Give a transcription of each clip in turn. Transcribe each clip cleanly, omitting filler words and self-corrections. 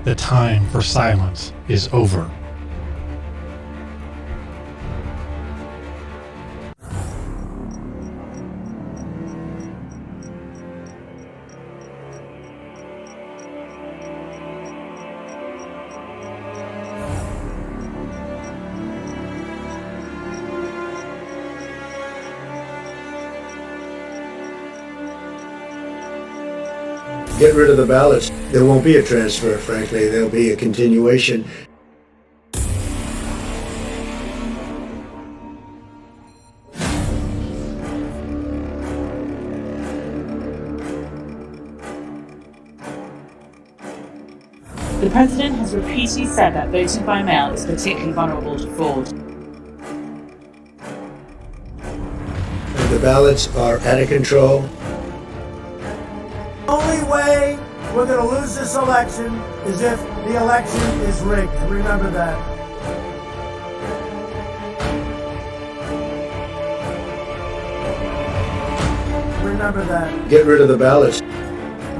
The time for silence is over. Get rid of the ballots. There won't be a transfer, frankly. There'll be a continuation. The President has repeatedly said that voting by mail is particularly vulnerable to fraud. The ballots are out of control. The only way we're going to lose this election is if the election is rigged. Remember that. Remember that. Get rid of the ballots.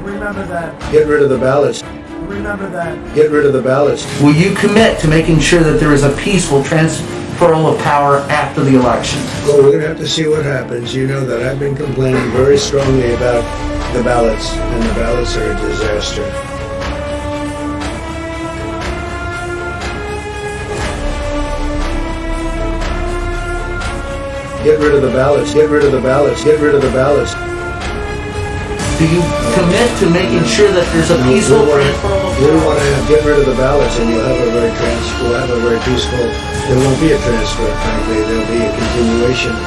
Remember that. Get rid of the ballots. Remember that. Get rid of the ballots. Will you commit to making sure that there is a peaceful transferal of power after the election? Well, we're going to have to see what happens. You know that I've been complaining very strongly about the ballots, and the ballots are a disaster. Get rid of the ballots. Get rid of the ballots. Get rid of the ballots. Do you commit to making sure that there's a peaceful transfer of We power? want to get rid of the ballots, and we'll have a very peaceful. There won't be a transfer, frankly. There'll be a continuation.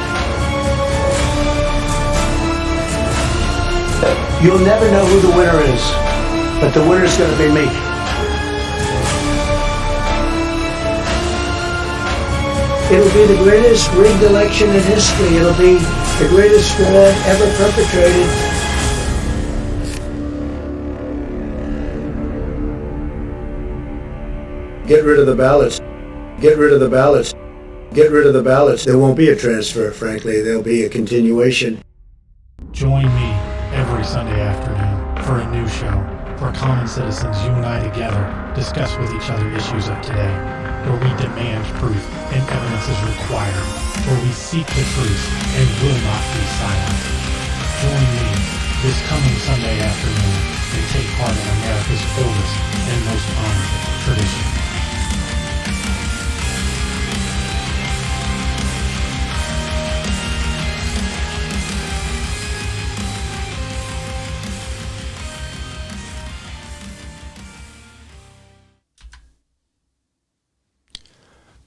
You'll never know who the winner is, but the winner's going to be me. It'll be the greatest rigged election in history. It'll be the greatest fraud ever perpetrated. Get rid of the ballots. Get rid of the ballots. Get rid of the ballots. There won't be a transfer, frankly. There'll be a continuation. Join me every Sunday afternoon for a new show where common citizens, you and I together, discuss with each other issues of today, where we demand proof and evidence is required, where we seek the truth and will not be silent. Join me this coming Sunday afternoon and take part in America's oldest and most honored tradition.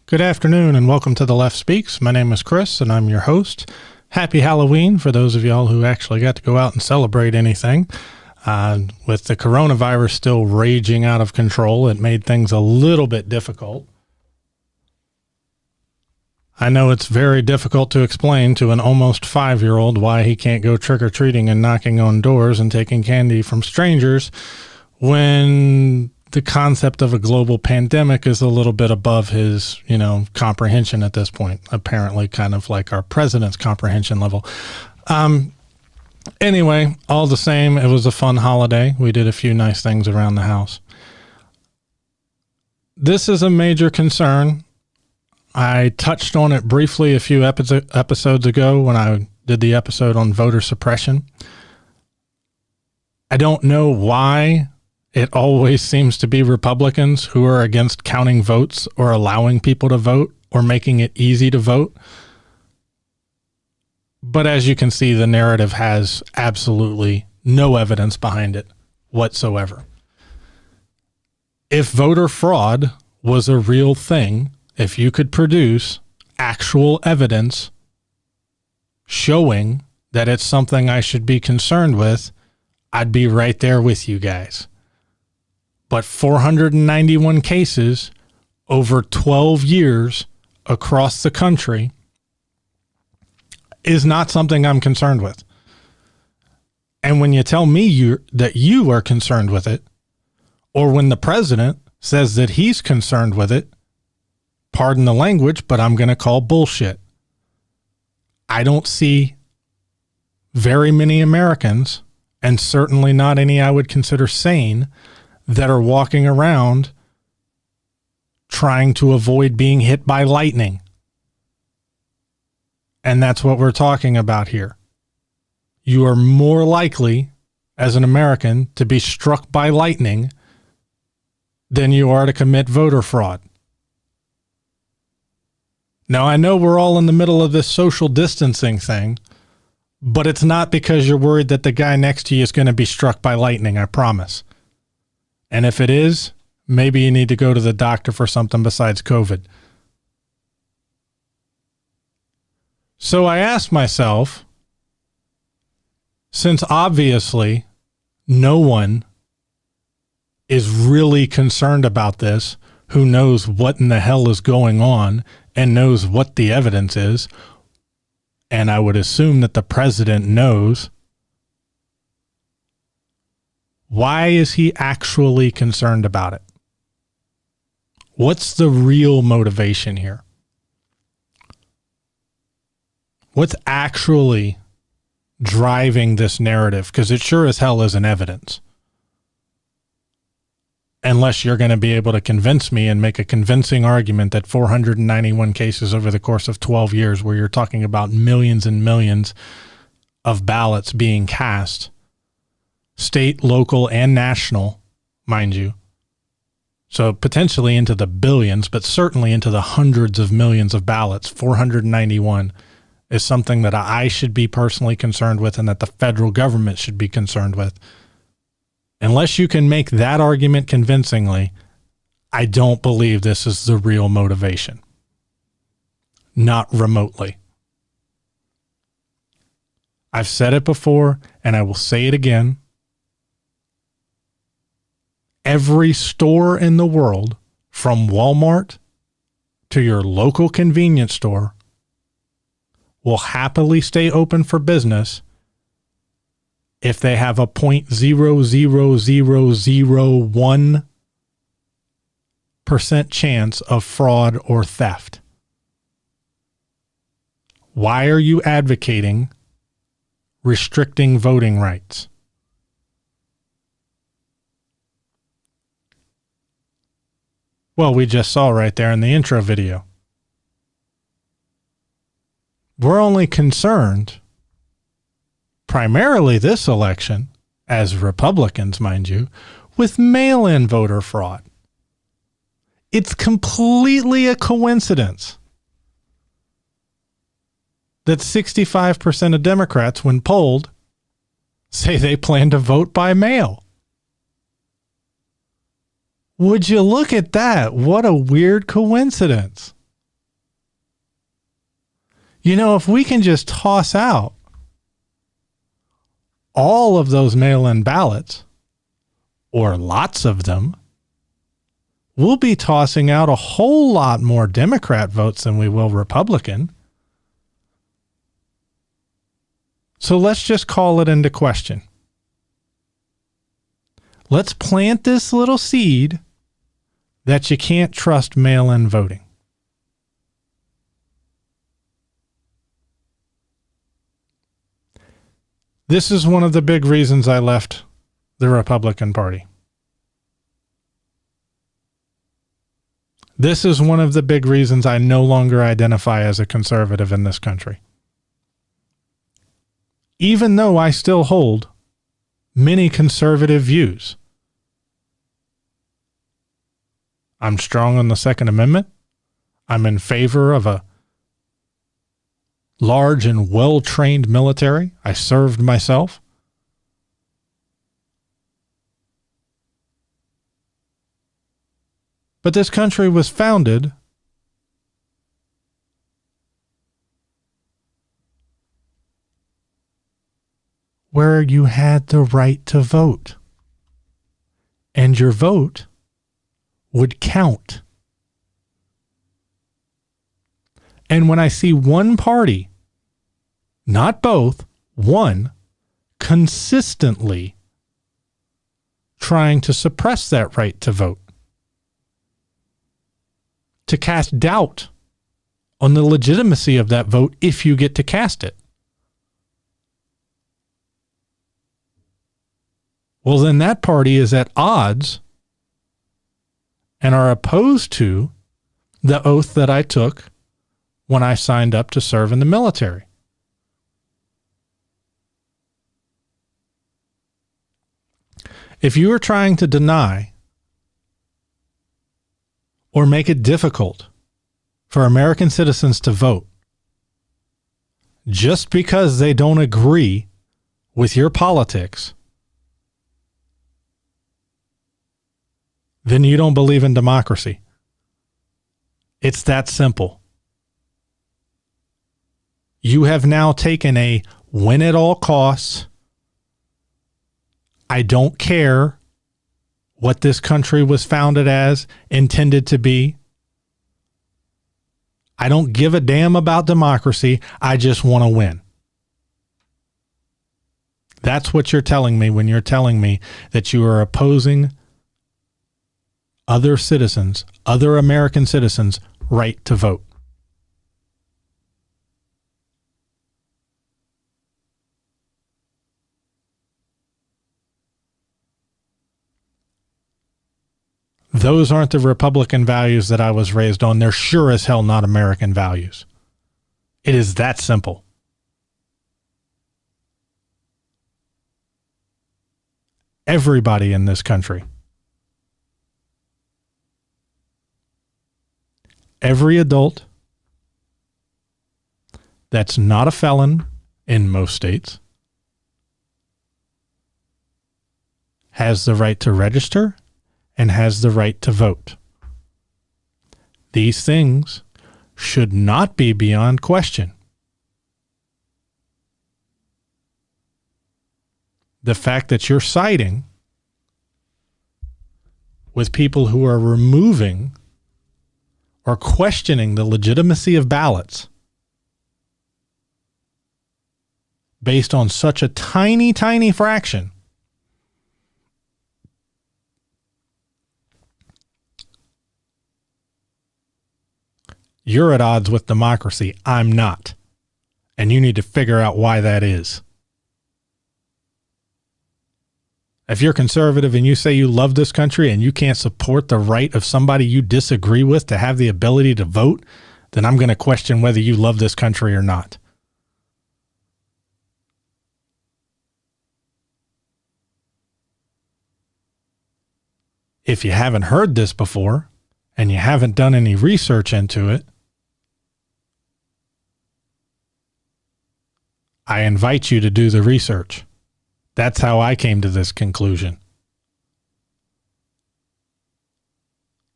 Good afternoon and welcome to The Left Speaks. My name is Chris and I'm your host. Happy Halloween for those of y'all who actually got to go out and celebrate anything. With the coronavirus still raging out of control, it made things a little bit difficult. I know it's very difficult to explain to an almost 5-year-old why he can't go trick-or-treating and knocking on doors and taking candy from strangers when the concept of a global pandemic is a little bit above his, comprehension at this point, apparently kind of like our president's comprehension level. Anyway, all the same, it was a fun holiday. We did a few nice things around the house. This is a major concern. I touched on it briefly a few episodes ago when I did the episode on voter suppression. I don't know why it always seems to be Republicans who are against counting votes or allowing people to vote or making it easy to vote. But as you can see, the narrative has absolutely no evidence behind it whatsoever. If voter fraud was a real thing, if you could produce actual evidence showing that it's something I should be concerned with, I'd be right there with you guys. But 491 cases over 12 years across the country is not something I'm concerned with. And when you tell me that you are concerned with it, or when the president says that he's concerned with it, pardon the language, but I'm going to call bullshit. I don't see very many Americans, and certainly not any I would consider sane, that are walking around trying to avoid being hit by lightning. And that's what we're talking about here. You are more likely, as an American, to be struck by lightning than you are to commit voter fraud. Now, I know we're all in the middle of this social distancing thing, but it's not because you're worried that the guy next to you is going to be struck by lightning, I promise. And if it is, maybe you need to go to the doctor for something besides COVID. So I asked myself, since obviously no one is really concerned about this, who knows what in the hell is going on and knows what the evidence is, and I would assume that the president knows, why is he actually concerned about it? What's the real motivation here? What's actually driving this narrative? Because it sure as hell isn't evidence. Unless you're going to be able to convince me and make a convincing argument that 491 cases over the course of 12 years, where you're talking about millions and millions of ballots being cast, state, local, and national, mind you. So potentially into the billions, but certainly into the hundreds of millions of ballots. 491 is something that I should be personally concerned with and that the federal government should be concerned with. Unless you can make that argument convincingly, I don't believe this is the real motivation. Not remotely. I've said it before, and I will say it again. Every store in the world, from Walmart to your local convenience store, will happily stay open for business if they have a 0.00001% chance of fraud or theft. Why are you advocating restricting voting rights? Well, we just saw right there in the intro video. We're only concerned, primarily this election, as Republicans, mind you, with mail-in voter fraud. It's completely a coincidence that 65% of Democrats, when polled, say they plan to vote by mail. Would you look at that? What a weird coincidence. You know, if we can just toss out all of those mail-in ballots, or lots of them, we'll be tossing out a whole lot more Democrat votes than we will Republican. So let's just call it into question. Let's plant this little seed that you can't trust mail-in voting. This is one of the big reasons I left the Republican Party. This is one of the big reasons I no longer identify as a conservative in this country. Even though I still hold many conservative views. I'm strong on the Second Amendment. I'm in favor of a large and well-trained military. I served myself. But this country was founded where you had the right to vote. And your vote would count. And when I see one party, not both, one, consistently trying to suppress that right to vote, to cast doubt on the legitimacy of that vote if you get to cast it, well, then that party is at odds and are opposed to the oath that I took when I signed up to serve in the military. If you are trying to deny or make it difficult for American citizens to vote just because they don't agree with your politics, then you don't believe in democracy. It's that simple. You have now taken a win at all costs, I don't care what this country was founded as, intended to be. I don't give a damn about democracy. I just want to win. That's what you're telling me when you're telling me that you are opposing other citizens, other American citizens' right to vote. Those aren't the Republican values that I was raised on. They're sure as hell not American values. It is that simple. Everybody in this country, every adult that's not a felon in most states has the right to register and has the right to vote. These things should not be beyond question. The fact that you're siding with people who are removing or questioning the legitimacy of ballots based on such a tiny, tiny fraction you're at odds with democracy. I'm not. And you need to figure out why that is. If you're conservative and you say you love this country and you can't support the right of somebody you disagree with to have the ability to vote, then I'm going to question whether you love this country or not. If you haven't heard this before and you haven't done any research into it, I invite you to do the research. That's how I came to this conclusion.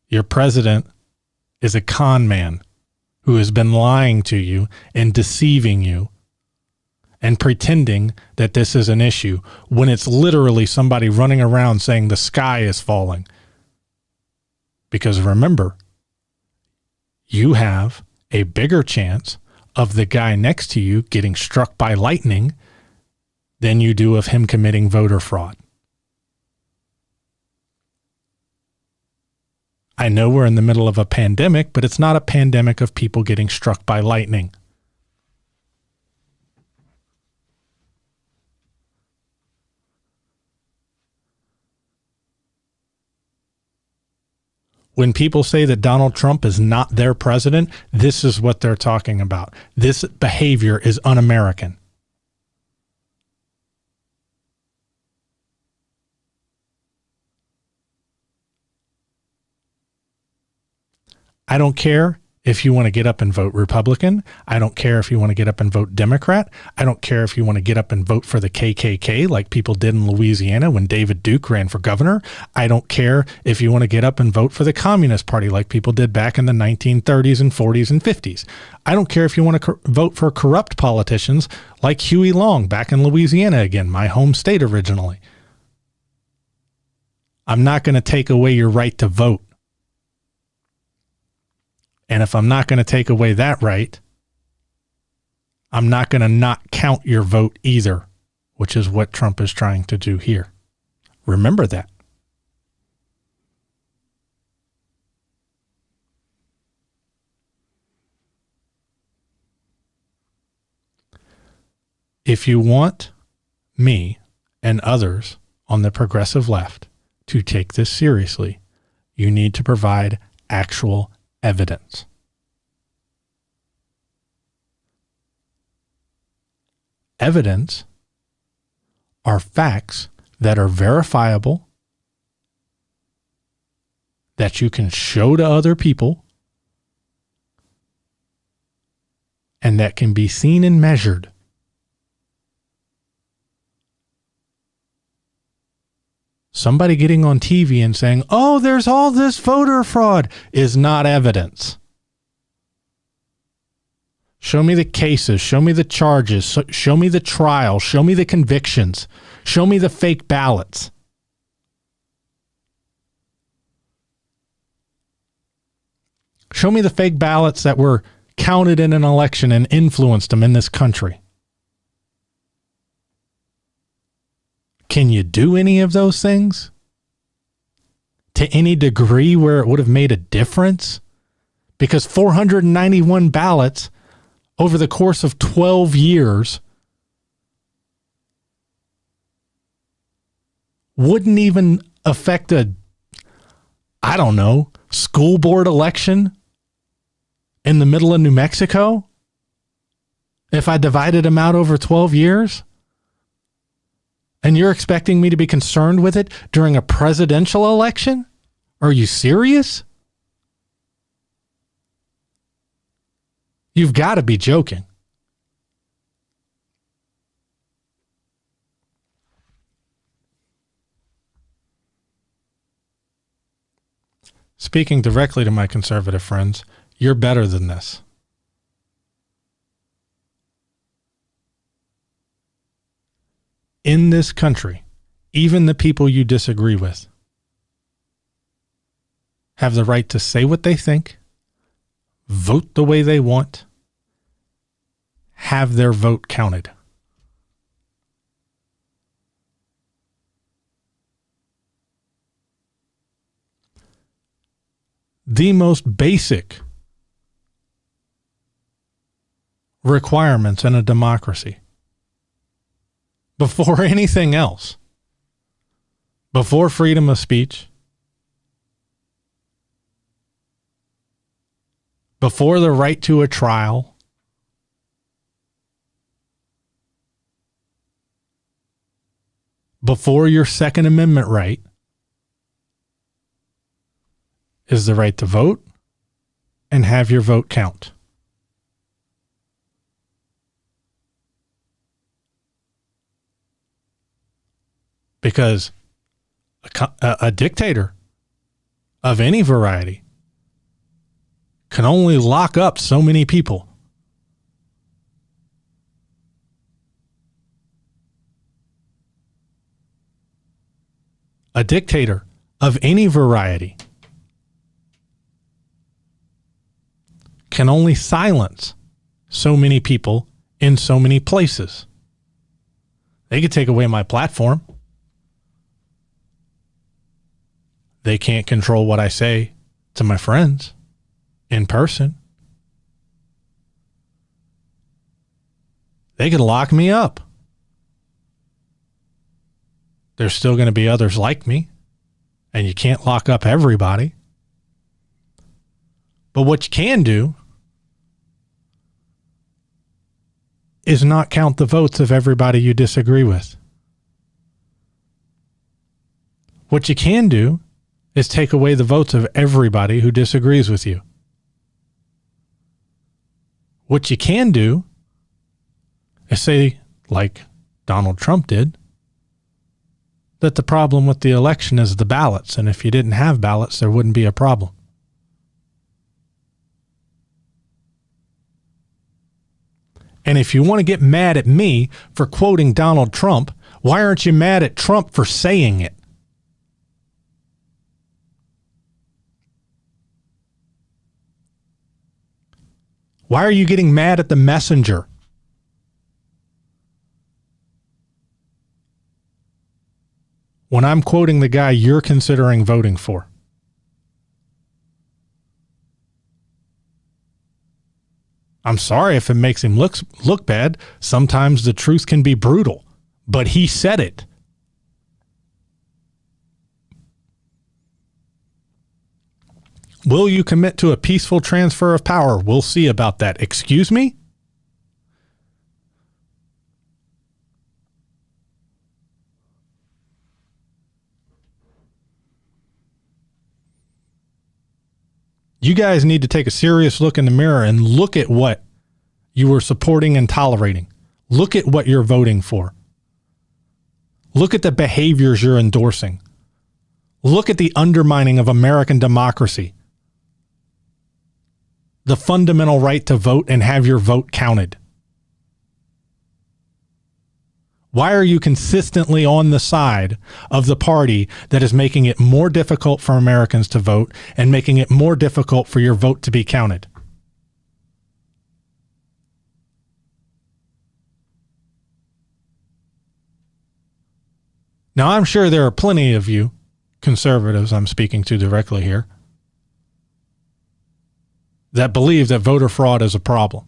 Your president is a con man who has been lying to you and deceiving you and pretending that this is an issue when it's literally somebody running around saying the sky is falling. Because remember, you have a bigger chance of the guy next to you getting struck by lightning than you do of him committing voter fraud. I know we're in the middle of a pandemic, but it's not a pandemic of people getting struck by lightning. When people say that Donald Trump is not their president, this is what they're talking about. This behavior is un-American. I don't care if you want to get up and vote Republican. I don't care if you want to get up and vote Democrat. I don't care if you want to get up and vote for the KKK like people did in Louisiana when David Duke ran for governor. I don't care if you want to get up and vote for the Communist Party like people did back in the 1930s and 40s and 50s. I don't care if you want to vote for corrupt politicians like Huey Long back in Louisiana again, my home state originally. I'm not going to take away your right to vote. And if I'm not going to take away that right, I'm not going to not count your vote either, which is what Trump is trying to do here. Remember that. If you want me and others on the progressive left to take this seriously, You need to provide actual evidence. Evidence are facts that are verifiable, that you can show to other people, and that can be seen and measured. Somebody getting on TV and saying, oh, there's all this voter fraud is not evidence. Show me the cases. Show me the charges. Show me the trial. Show me the convictions. Show me the fake ballots. Show me the fake ballots that were counted in an election and influenced them in this country. Can you do any of those things? To any degree where it would have made a difference? Because 491 ballots over the course of 12 years wouldn't even affect I don't know, school board election in the middle of New Mexico if I divided them out over 12 years? And you're expecting me to be concerned with it during a presidential election? Are you serious? You've got to be joking. Speaking directly to my conservative friends, you're better than this. In this country, even the people you disagree with have the right to say what they think, vote the way they want, have their vote counted. The most basic requirements in a democracy. Before anything else. Before freedom of speech. Before the right to a trial. Before your Second Amendment right is the right to vote and have your vote count. Because a dictator of any variety can only lock up so many people. A dictator of any variety can only silence so many people in so many places. They could take away my platform. They can't control what I say to my friends in person. They could lock me up. There's still going to be others like me, and you can't lock up everybody. But what you can do is not count the votes of everybody you disagree with. What you can do is take away the votes of everybody who disagrees with you. What you can do is say, like Donald Trump did, that the problem with the election is the ballots, and if you didn't have ballots, there wouldn't be a problem. And if you want to get mad at me for quoting Donald Trump, why aren't you mad at Trump for saying it? Why are you getting mad at the messenger? When I'm quoting the guy you're considering voting for. I'm sorry if it makes him look bad. Sometimes the truth can be brutal, but he said it. Will you commit to a peaceful transfer of power? We'll see about that. Excuse me? You guys need to take a serious look in the mirror and look at what you are supporting and tolerating. Look at what you're voting for. Look at the behaviors you're endorsing. Look at the undermining of American democracy. The fundamental right to vote and have your vote counted. Why are you consistently on the side of the party that is making it more difficult for Americans to vote and making it more difficult for your vote to be counted? Now, I'm sure there are plenty of you, conservatives I'm speaking to directly here, that believe that voter fraud is a problem.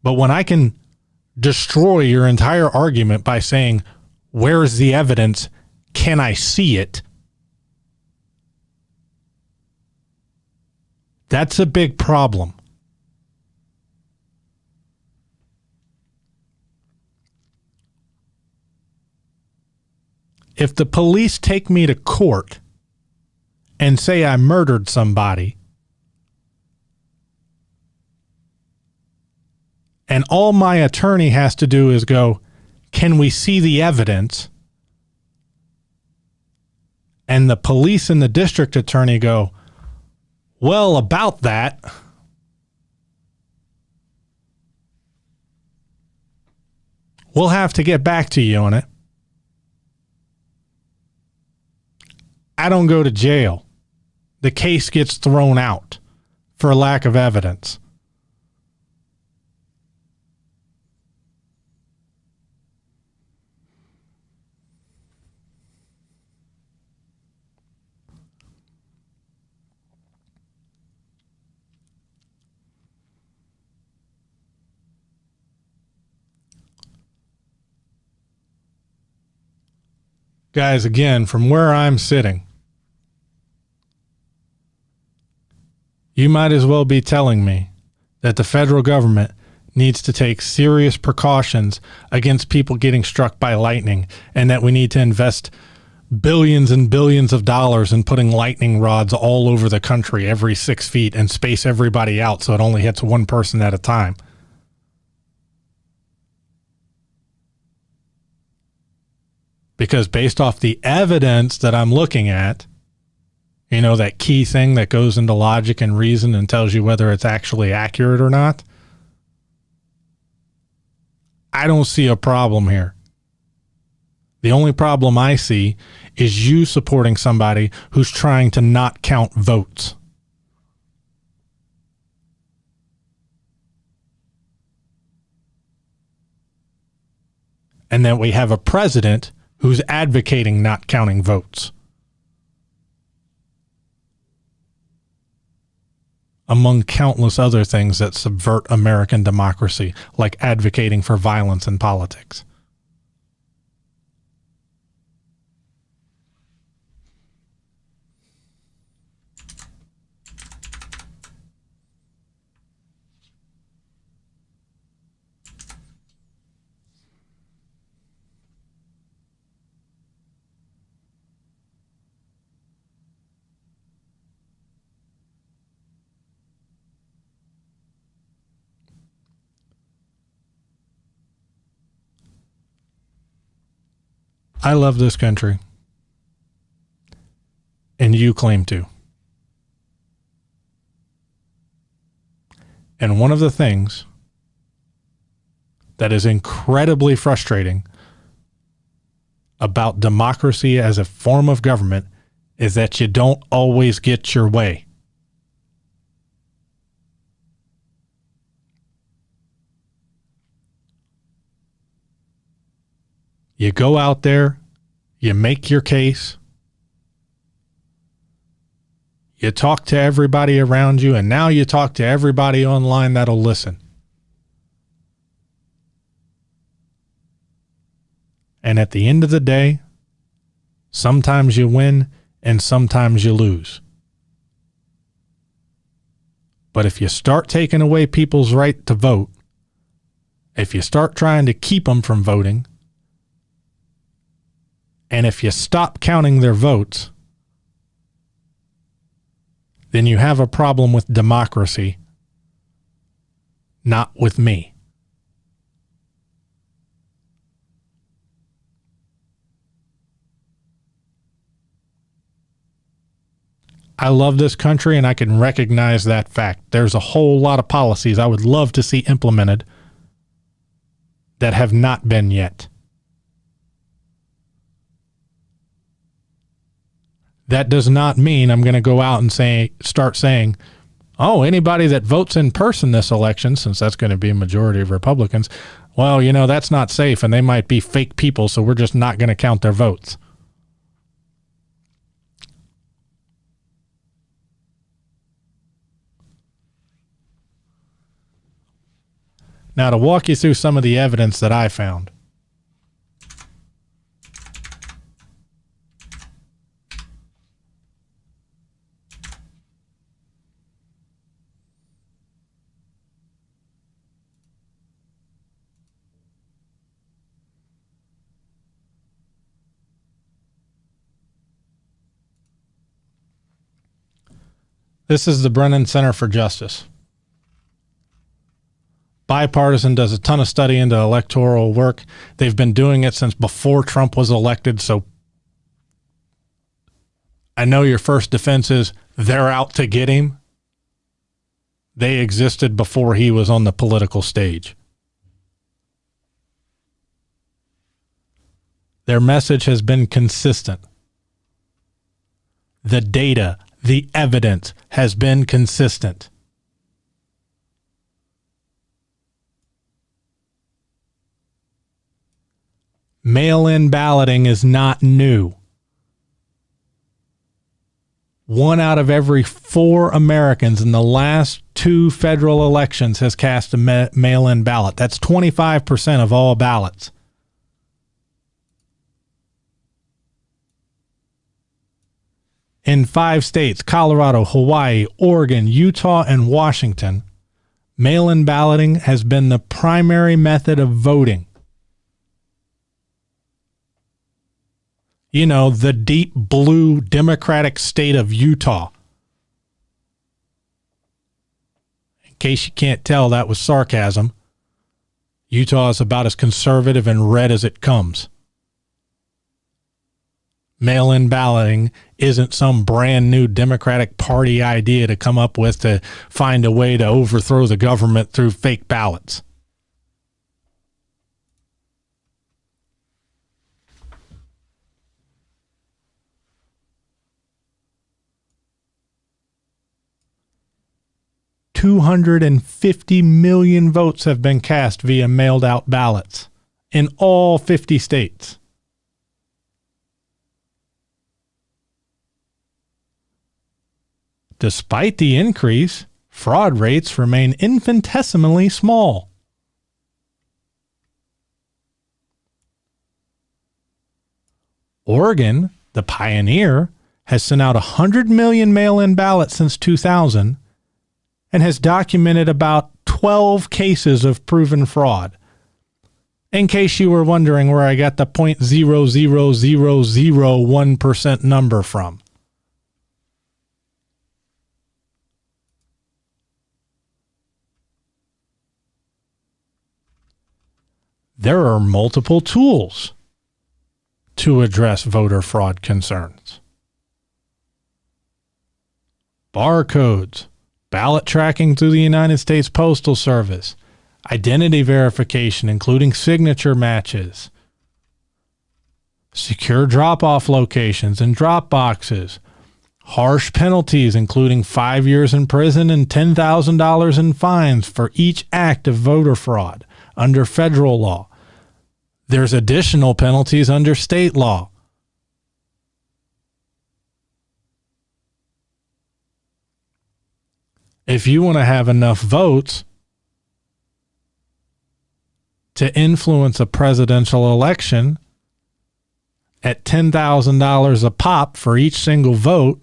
But when I can destroy your entire argument by saying, where is the evidence? Can I see it? That's a big problem. If the police take me to court and say I murdered somebody, and all my attorney has to do is go, can we see the evidence? And the police and the district attorney go, well, about that, we'll have to get back to you on it. I don't go to jail. The case gets thrown out for lack of evidence. Guys, again, from where I'm sitting, you might as well be telling me that the federal government needs to take serious precautions against people getting struck by lightning, and that we need to invest billions and billions of dollars in putting lightning rods all over the country every 6 feet and space everybody out so it only hits one person at a time. Because based off the evidence that I'm looking at, you know, that key thing that goes into logic and reason and tells you whether it's actually accurate or not, I don't see a problem here. The only problem I see is you supporting somebody who's trying to not count votes. And that we have a president who's advocating not counting votes, among countless other things that subvert American democracy, like advocating for violence in politics. I love this country, and you claim to. And one of the things that is incredibly frustrating about democracy as a form of government is that you don't always get your way. You go out there, you make your case, you talk to everybody around you, and now you talk to everybody online that'll listen. And at the end of the day, sometimes you win and sometimes you lose. But if you start taking away people's right to vote, if you start trying to keep them from voting, and if you stop counting their votes, then you have a problem with democracy, not with me. I love this country, and I can recognize that fact. There's a whole lot of policies I would love to see implemented that have not been yet. That does not mean I'm going to go out and start saying, oh, anybody that votes in person this election, since that's going to be a majority of Republicans, well, that's not safe, and they might be fake people, so we're just not going to count their votes. Now, to walk you through some of the evidence that I found. This is the Brennan Center for Justice. Bipartisan, does a ton of study into electoral work. They've been doing it since before Trump was elected, so I know your first defense is they're out to get him. They existed before he was on the political stage. Their message has been consistent. The data, the evidence has been consistent. Mail-in balloting is not new. 1 out of every 4 Americans in the last 2 federal elections has cast a mail-in ballot. That's 25% of all ballots. In 5 states, Colorado, Hawaii, Oregon, Utah, and Washington, mail-in balloting has been the primary method of voting. The deep blue Democratic state of Utah. In case you can't tell, that was sarcasm. Utah is about as conservative and red as it comes. Mail-in balloting isn't some brand new Democratic Party idea to come up with to find a way to overthrow the government through fake ballots. $250 million votes have been cast via mailed-out ballots in all 50 states. Despite the increase, fraud rates remain infinitesimally small. Oregon, the pioneer, has sent out 100 million mail-in ballots since 2000 and has documented about 12 cases of proven fraud. In case you were wondering where I got the 0.00001% number from. There are multiple tools to address voter fraud concerns. Barcodes, ballot tracking through the United States Postal Service, identity verification, including signature matches, secure drop-off locations and drop boxes, harsh penalties, including 5 years in prison and $10,000 in fines for each act of voter fraud under federal law. There's additional penalties under state law. If you want to have enough votes to influence a presidential election, at $10,000 a pop for each single vote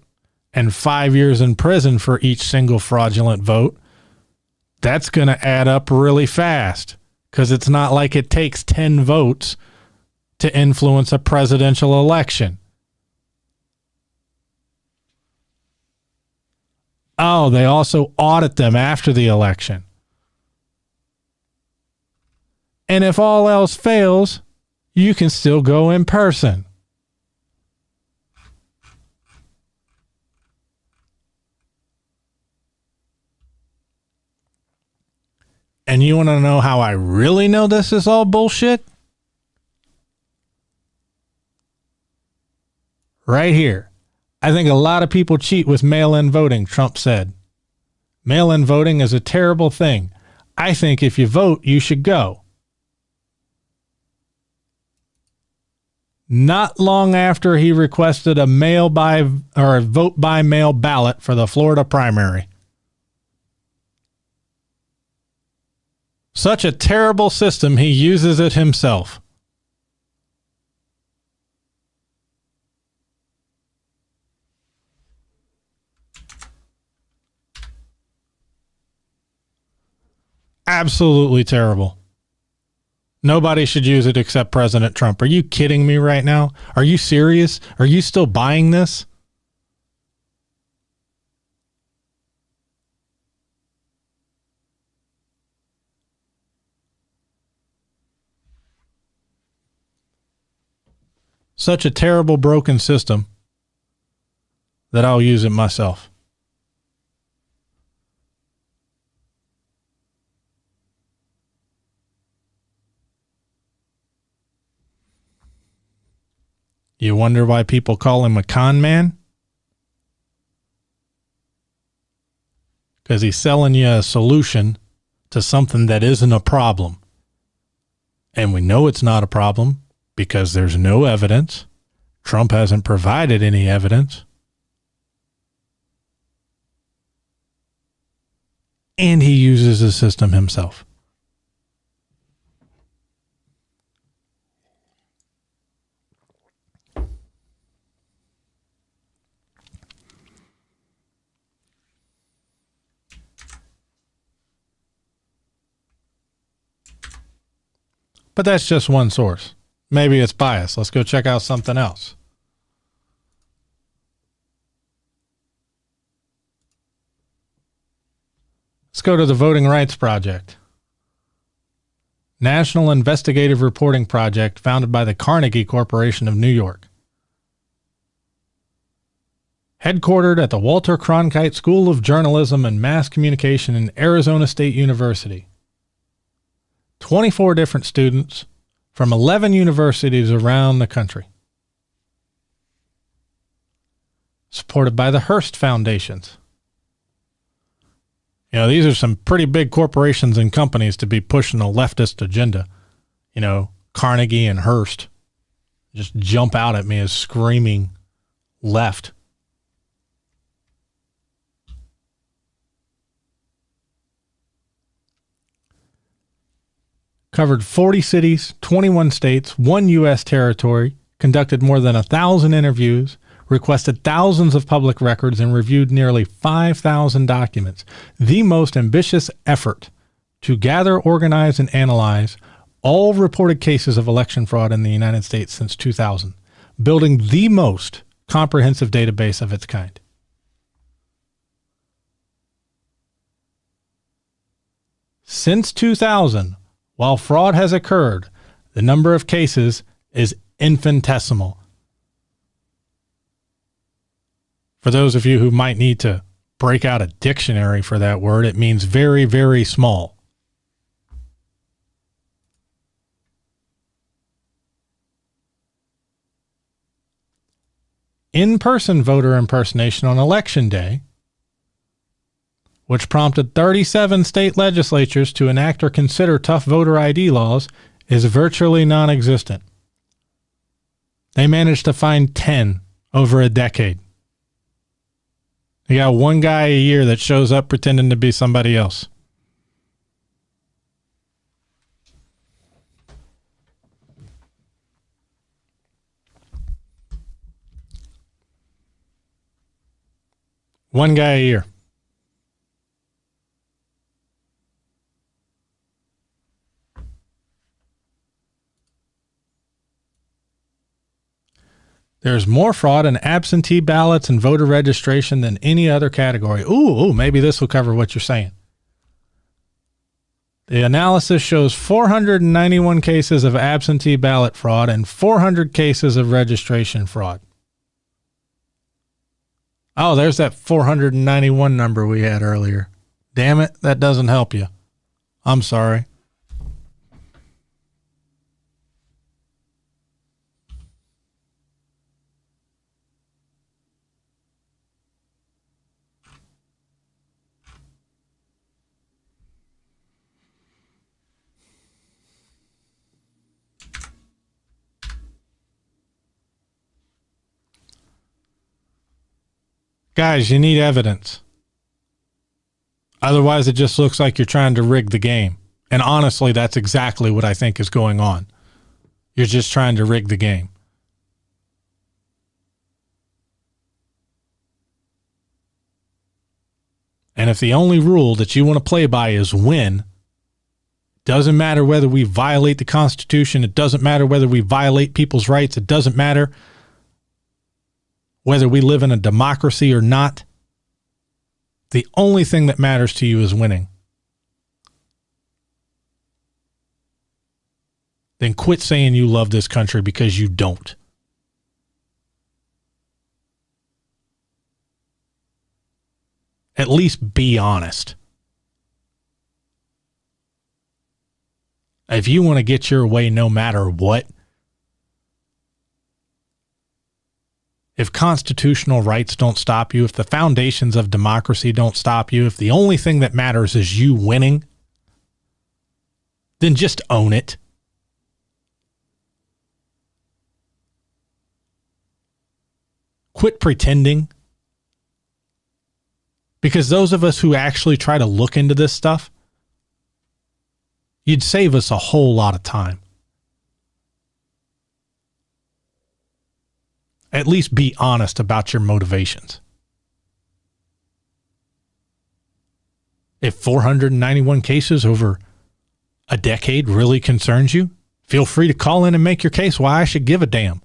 and 5 years in prison for each single fraudulent vote, that's going to add up really fast, because it's not like it takes 10 votes to influence a presidential election. Oh, they also audit them after the election. And if all else fails, you can still go in person. And you want to know how I really know this is all bullshit? Right here. I think a lot of people cheat with mail-in voting, Trump said. Mail-in voting is a terrible thing. I think if you vote, you should go. Not long after he requested a vote by mail ballot for the Florida primary. Such a terrible system, he uses it himself. Absolutely terrible. Nobody should use it except President Trump. Are you kidding me right now? Are you serious? Are you still buying this? Such a terrible, broken system that I'll use it myself. You wonder why people call him a con man? Because he's selling you a solution to something that isn't a problem. And we know it's not a problem because there's no evidence. Trump hasn't provided any evidence. And he uses the system himself. But that's just one source. Maybe it's biased. Let's go check out something else. Let's go to the Voting Rights Project. National Investigative Reporting Project founded by the Carnegie Corporation of New York. Headquartered at the Walter Cronkite School of Journalism and Mass Communication in Arizona State University. 24 different students from 11 universities around the country. Supported by the Hearst Foundations. You know, these are some pretty big corporations and companies to be pushing a leftist agenda. You know, Carnegie and Hearst just jump out at me as screaming left. Covered 40 cities, 21 states, 1 U.S. territory, conducted more than 1,000 interviews, requested thousands of public records, and reviewed nearly 5,000 documents. The most ambitious effort to gather, organize, and analyze all reported cases of election fraud in the United States since 2000, building the most comprehensive database of its kind. Since 2000, while fraud has occurred, the number of cases is infinitesimal. For those of you who might need to break out a dictionary for that word, it means very, very small. In-person voter impersonation on Election Day, which prompted 37 state legislatures to enact or consider tough voter ID laws, is virtually non-existent. They managed to find 10 over a decade. You got one guy a year that shows up pretending to be somebody else. One guy a year. There's more fraud in absentee ballots and voter registration than any other category. Ooh, maybe this will cover what you're saying. The analysis shows 491 cases of absentee ballot fraud and 400 cases of registration fraud. Oh, there's that 491 number we had earlier. Damn it, that doesn't help you. I'm sorry. Guys, you need evidence. Otherwise, it just looks like you're trying to rig the game. And honestly, that's exactly what I think is going on. You're just trying to rig the game. And if the only rule that you want to play by is win, doesn't matter whether we violate the Constitution, it doesn't matter whether we violate people's rights, it doesn't matter whether we live in a democracy or not, the only thing that matters to you is winning. Then quit saying you love this country because you don't. At least be honest. If you want to get your way no matter what, if constitutional rights don't stop you, if the foundations of democracy don't stop you, if the only thing that matters is you winning, then just own it. Quit pretending. Because those of us who actually try to look into this stuff, you'd save us a whole lot of time. At least be honest about your motivations. If 491 cases over a decade really concerns you, feel free to call in and make your case why I should give a damn.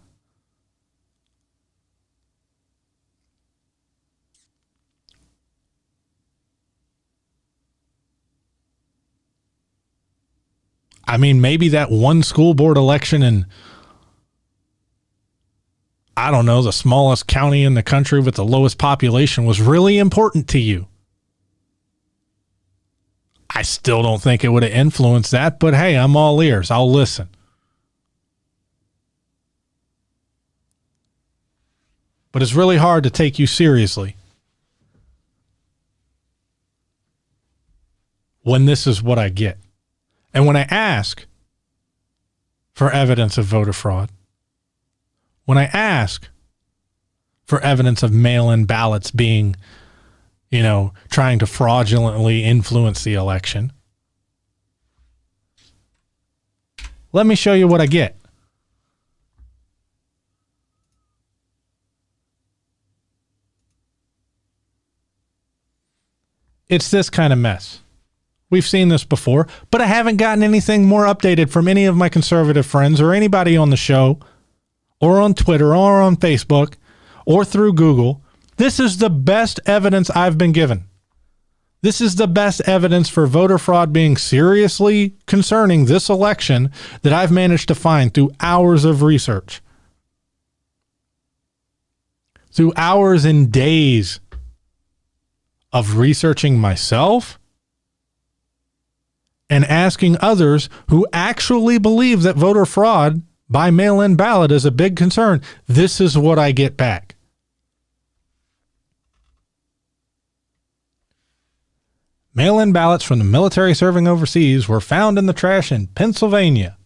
I mean, maybe that one school board election in, I don't know, the smallest county in the country with the lowest population was really important to you. I still don't think it would have influenced that, but hey, I'm all ears. I'll listen. But it's really hard to take you seriously when this is what I get. And when I ask for evidence of voter fraud, when I ask for evidence of mail-in ballots being, trying to fraudulently influence the election, let me show you what I get. It's this kind of mess. We've seen this before, but I haven't gotten anything more updated from any of my conservative friends or anybody on the show or on Twitter or on Facebook or through Google. This is the best evidence I've been given. This is the best evidence for voter fraud being seriously concerning this election that I've managed to find through hours of research. Through hours and days of researching myself and asking others who actually believe that voter fraud by mail-in ballot is a big concern. This is what I get back. Mail-in ballots from the military serving overseas were found in the trash in Pennsylvania.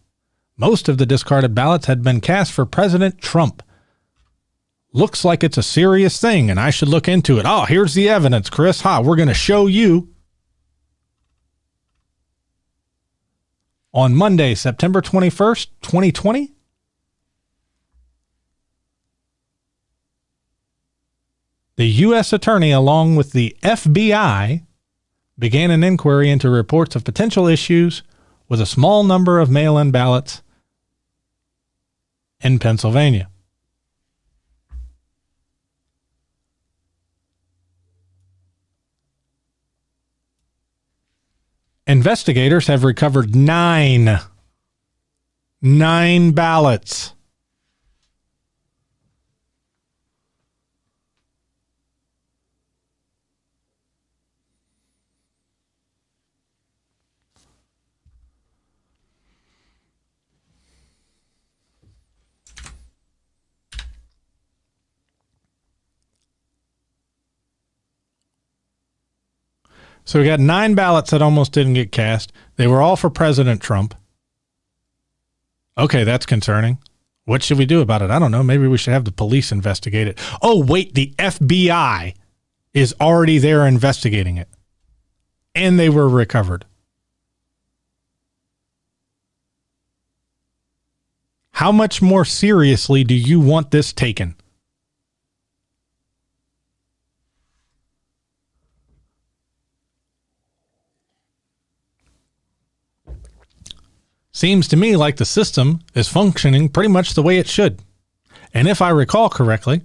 Most of the discarded ballots had been cast for President Trump. Looks like it's a serious thing and I should look into it. Oh, here's the evidence, Chris. We're going to show you. On Monday, September 21st, 2020, The U.S. Attorney, along with the FBI, began an inquiry into reports of potential issues with a small number of mail-in ballots in Pennsylvania. Investigators have recovered nine ballots. So we got 9 ballots that almost didn't get cast. They were all for President Trump. Okay, that's concerning. What should we do about it? I don't know. Maybe we should have the police investigate it. Oh, wait, the FBI is already there investigating it. And they were recovered. How much more seriously do you want this taken? Seems to me like the system is functioning pretty much the way it should. And if I recall correctly,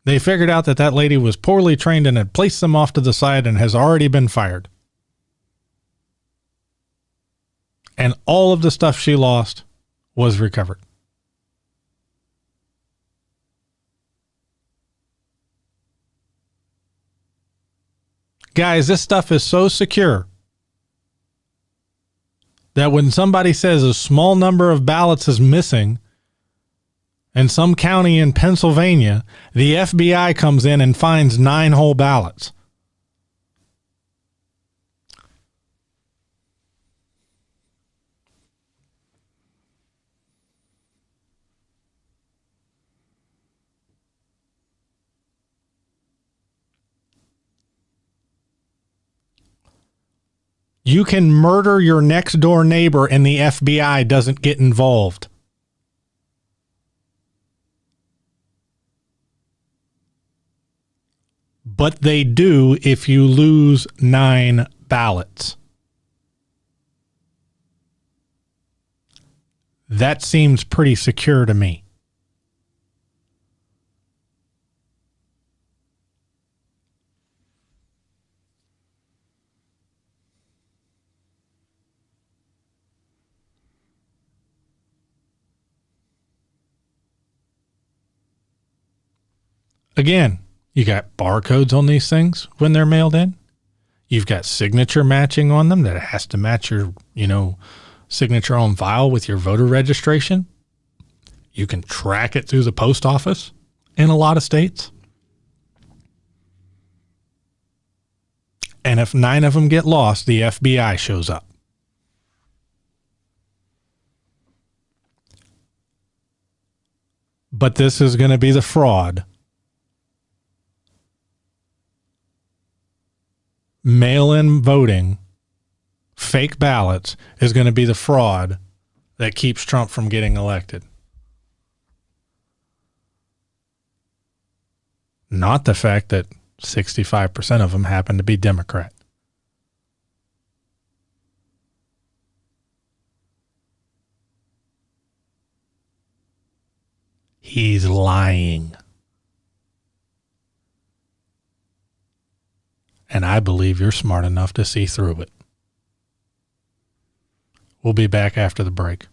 they figured out that lady was poorly trained and had placed them off to the side and has already been fired. And all of the stuff she lost was recovered. Guys, this stuff is so secure that when somebody says a small number of ballots is missing in some county in Pennsylvania, the FBI comes in and finds 9 whole ballots. You can murder your next door neighbor and the FBI doesn't get involved. But they do if you lose 9 ballots. That seems pretty secure to me. Again, you got barcodes on these things when they're mailed in. You've got signature matching on them that has to match your, signature on file with your voter registration. You can track it through the post office in a lot of states. And if 9 of them get lost, the FBI shows up. But this is going to be the fraud. Mail-in voting, fake ballots, is going to be the fraud that keeps Trump from getting elected. Not the fact that 65% of them happen to be Democrat. He's lying. And I believe you're smart enough to see through it. We'll be back after the break.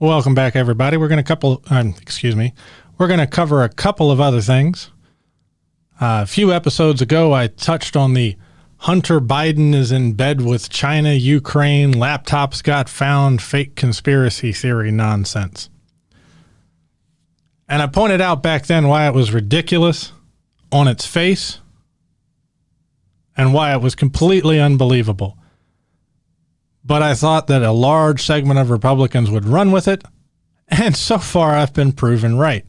Welcome back, everybody. We're going to cover a couple of other things. A few episodes ago, I touched on the Hunter Biden is in bed with China, Ukraine, laptops got found, fake conspiracy theory nonsense. And I pointed out back then why it was ridiculous on its face and why it was completely unbelievable. But I thought that a large segment of Republicans would run with it, and so far I've been proven right.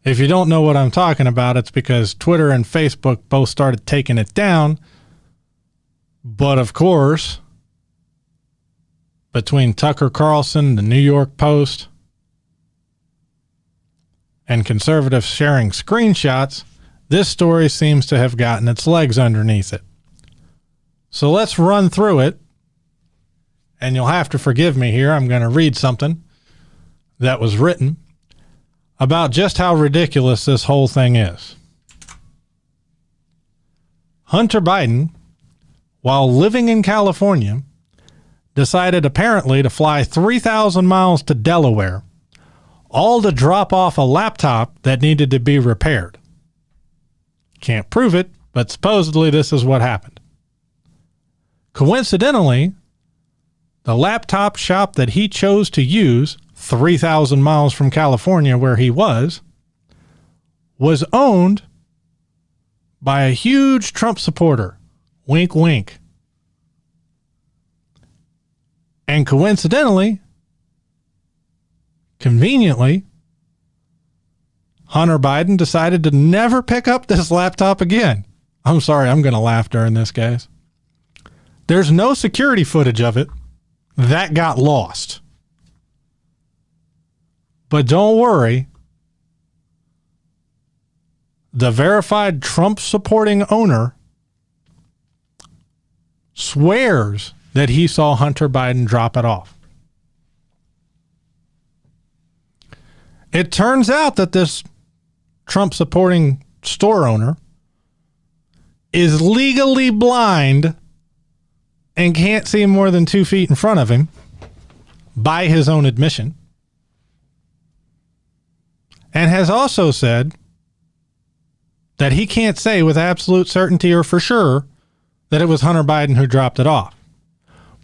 If you don't know what I'm talking about, it's because Twitter and Facebook both started taking it down. But of course, between Tucker Carlson, the New York Post, and conservatives sharing screenshots, this story seems to have gotten its legs underneath it. So let's run through it. And you'll have to forgive me here. I'm going to read something that was written about just how ridiculous this whole thing is. Hunter Biden, while living in California, decided apparently to fly 3,000 miles to Delaware, all to drop off a laptop that needed to be repaired. Can't prove it, but supposedly this is what happened. Coincidentally, the laptop shop that he chose to use 3,000 miles from California where he was owned by a huge Trump supporter. Wink, wink. And coincidentally, conveniently, Hunter Biden decided to never pick up this laptop again. I'm sorry, I'm going to laugh during this, guys. There's no security footage of it. That got lost. But don't worry. The verified Trump-supporting owner swears that he saw Hunter Biden drop it off. It turns out that this Trump-supporting store owner is legally blind and can't see more than 2 feet in front of him, by his own admission, and has also said that he can't say with absolute certainty or for sure that it was Hunter Biden who dropped it off.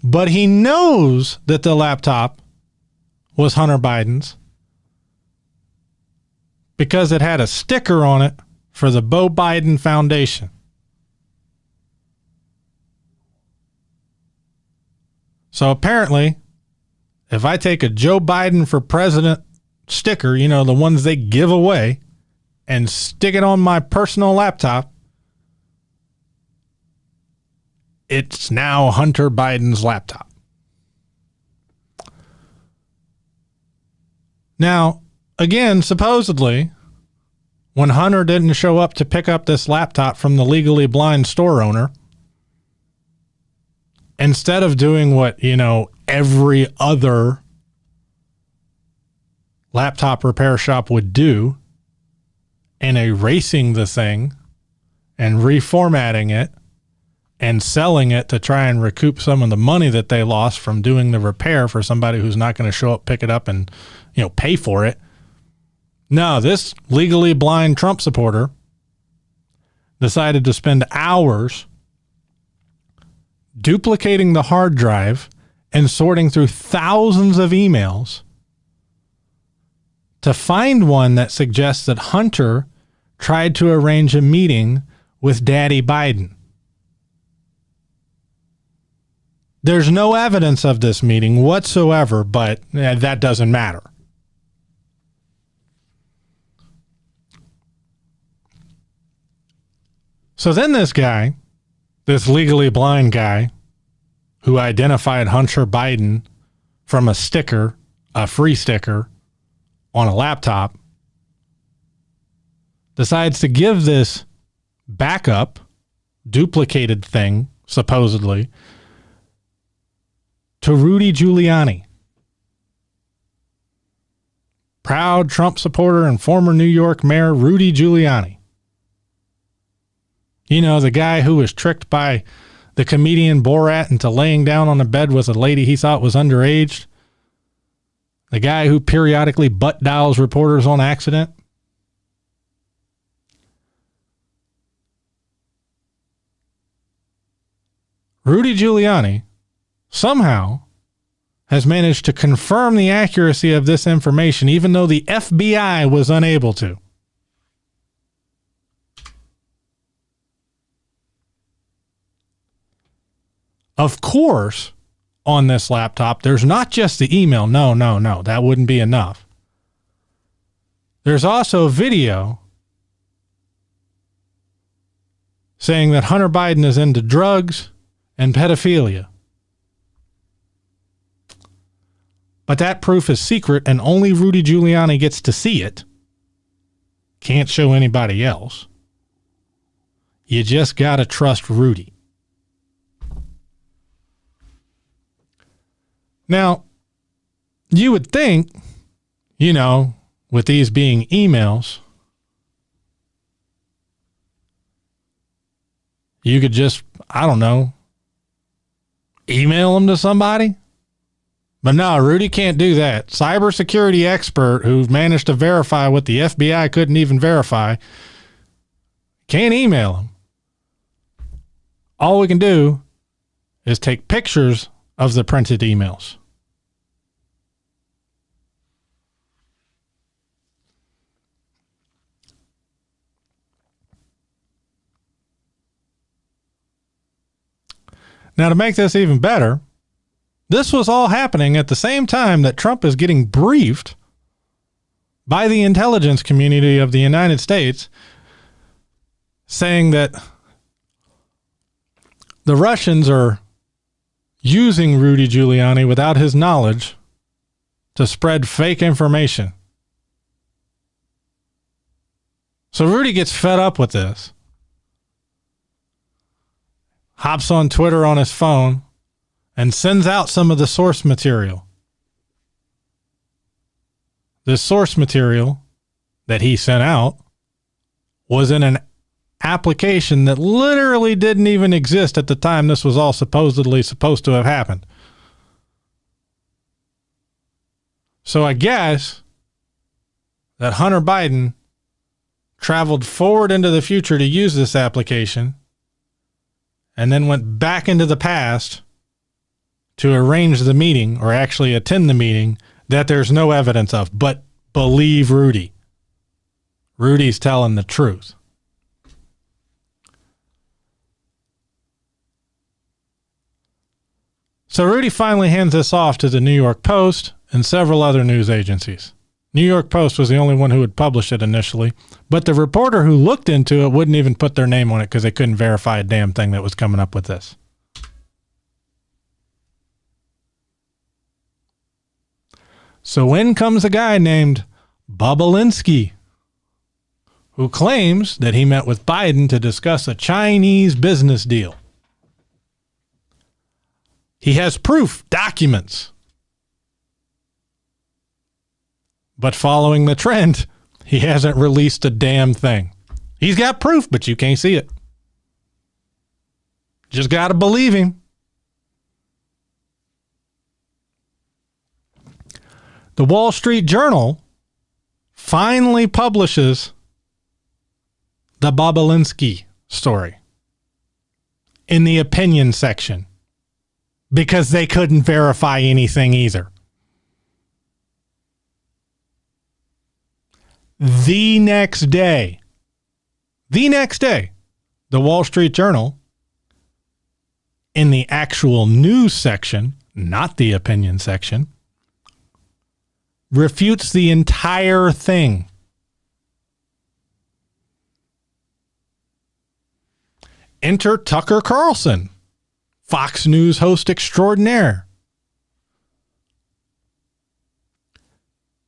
But he knows that the laptop was Hunter Biden's because it had a sticker on it for the Beau Biden Foundation. So apparently, if I take a Joe Biden for president sticker, you know, the ones they give away, and stick it on my personal laptop, it's now Hunter Biden's laptop. Now, again, supposedly, when Hunter didn't show up to pick up this laptop from the legally blind store owner, instead of doing what, you know, every other laptop repair shop would do and erasing the thing and reformatting it and selling it to try and recoup some of the money that they lost from doing the repair for somebody who's not going to show up, pick it up, and, you know, pay for it. No, this legally blind Trump supporter decided to spend hours duplicating the hard drive and sorting through thousands of emails to find one that suggests that Hunter tried to arrange a meeting with Daddy Biden. There's no evidence of this meeting whatsoever, but that doesn't matter. So then this guy, this legally blind guy who identified Hunter Biden from a sticker, a free sticker on a laptop, decides to give this backup, duplicated thing, supposedly, to Rudy Giuliani. Proud Trump supporter and former New York Mayor Rudy Giuliani. You know, the guy who was tricked by the comedian Borat into laying down on a bed with a lady he thought was underage. The guy who periodically butt dials reporters on accident. Rudy Giuliani somehow has managed to confirm the accuracy of this information, even though the FBI was unable to. Of course, on this laptop, there's not just the email. No, that wouldn't be enough. There's also a video saying that Hunter Biden is into drugs and pedophilia. But that proof is secret and only Rudy Giuliani gets to see it. Can't show anybody else. You just got to trust Rudy. Now, you would think, with these being emails, you could just, email them to somebody. But no, Rudy can't do that. Cybersecurity expert who managed to verify what the FBI couldn't even verify can't email him. All we can do is take pictures of the printed emails. Now, to make this even better, this was all happening at the same time that Trump is getting briefed by the intelligence community of the United States saying that the Russians are using Rudy Giuliani without his knowledge to spread fake information. So Rudy gets fed up with this. Hops on Twitter on his phone and sends out some of the source material. This source material that he sent out was in an application that literally didn't even exist at the time this was all supposedly supposed to have happened. So I guess that Hunter Biden traveled forward into the future to use this application and then went back into the past to arrange the meeting, or actually attend the meeting, that there's no evidence of. But believe Rudy. Rudy's telling the truth. So Rudy finally hands this off to the New York Post and several other news agencies. New York Post was the only one who had published it initially, but the reporter who looked into it wouldn't even put their name on it because they couldn't verify a damn thing that was coming up with this. So in comes a guy named Bobulinski, who claims that he met with Biden to discuss a Chinese business deal. He has proof, documents. But following the trend, he hasn't released a damn thing. He's got proof, but you can't see it. Just got to believe him. The Wall Street Journal finally publishes the Bobulinski story in the opinion section because they couldn't verify anything either. The next day, the Wall Street Journal, in the actual news section, not the opinion section, refutes the entire thing. Enter Tucker Carlson, Fox News host extraordinaire.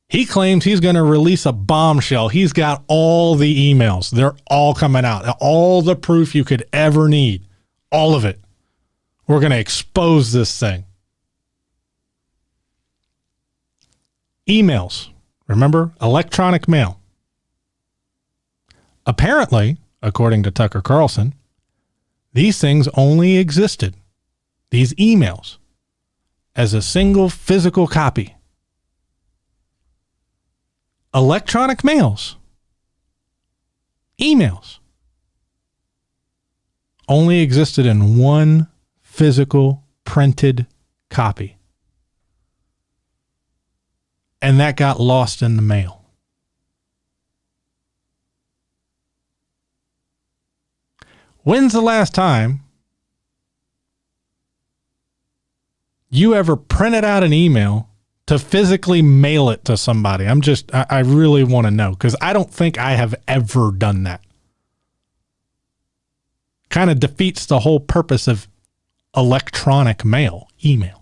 He claims he's going to release a bombshell. He's got all the emails. They're all coming out. All the proof you could ever need. All of it. We're going to expose this thing. Emails. Remember? Electronic mail. Apparently, according to Tucker Carlson, these things only existed, these emails, as a single physical copy electronic mails, emails, only existed in one physical printed copy. And that got lost in the mail. When's the last time you ever printed out an email to physically mail it to somebody? I really want to know, because I don't think I have ever done that. Kind of defeats the whole purpose of electronic mail, email.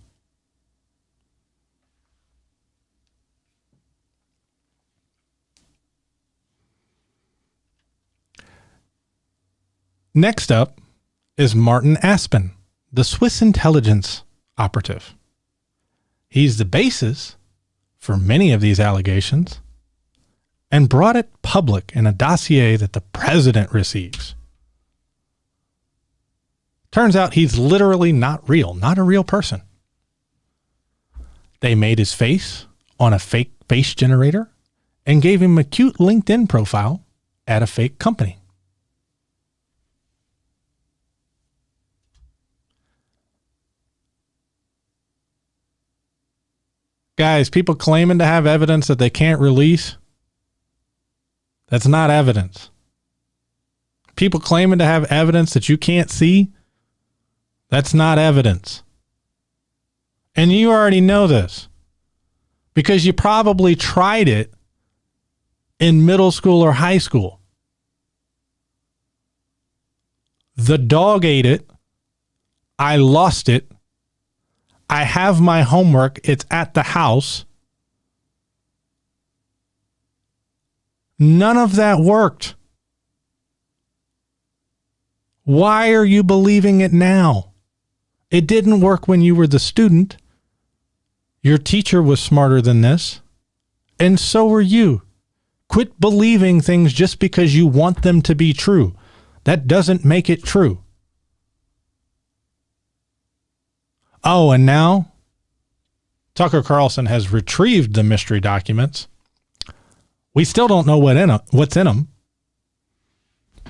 Next up is Martin Aspen, the Swiss intelligence operative. He's the basis for many of these allegations and brought it public in a dossier that the president receives. Turns out he's literally not real, not a real person. They made his face on a fake face generator and gave him a cute LinkedIn profile at a fake company. Guys, people claiming to have evidence that they can't release, that's not evidence. People claiming to have evidence that you can't see, that's not evidence. And you already know this because you probably tried it in middle school or high school. The dog ate it. I lost it. I have my homework. It's at the house. None of that worked. Why are you believing it now? It didn't work when you were the student. Your teacher was smarter than this. And so were you. Quit believing things just because you want them to be true. That doesn't make it true. Oh, and now Tucker Carlson has retrieved the mystery documents. We still don't know what's in them.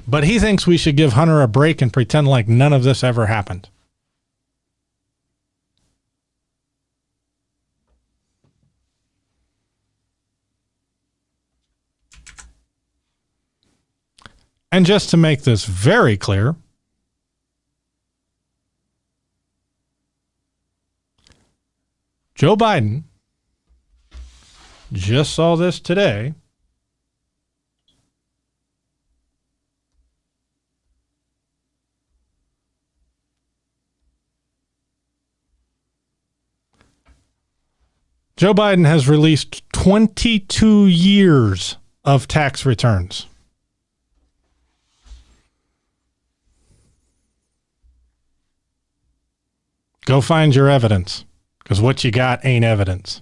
But he thinks we should give Hunter a break and pretend like none of this ever happened. And just to make this very clear, Joe Biden just saw this today. Joe Biden has released 22 years of tax returns. Go find your evidence, because what you got ain't evidence.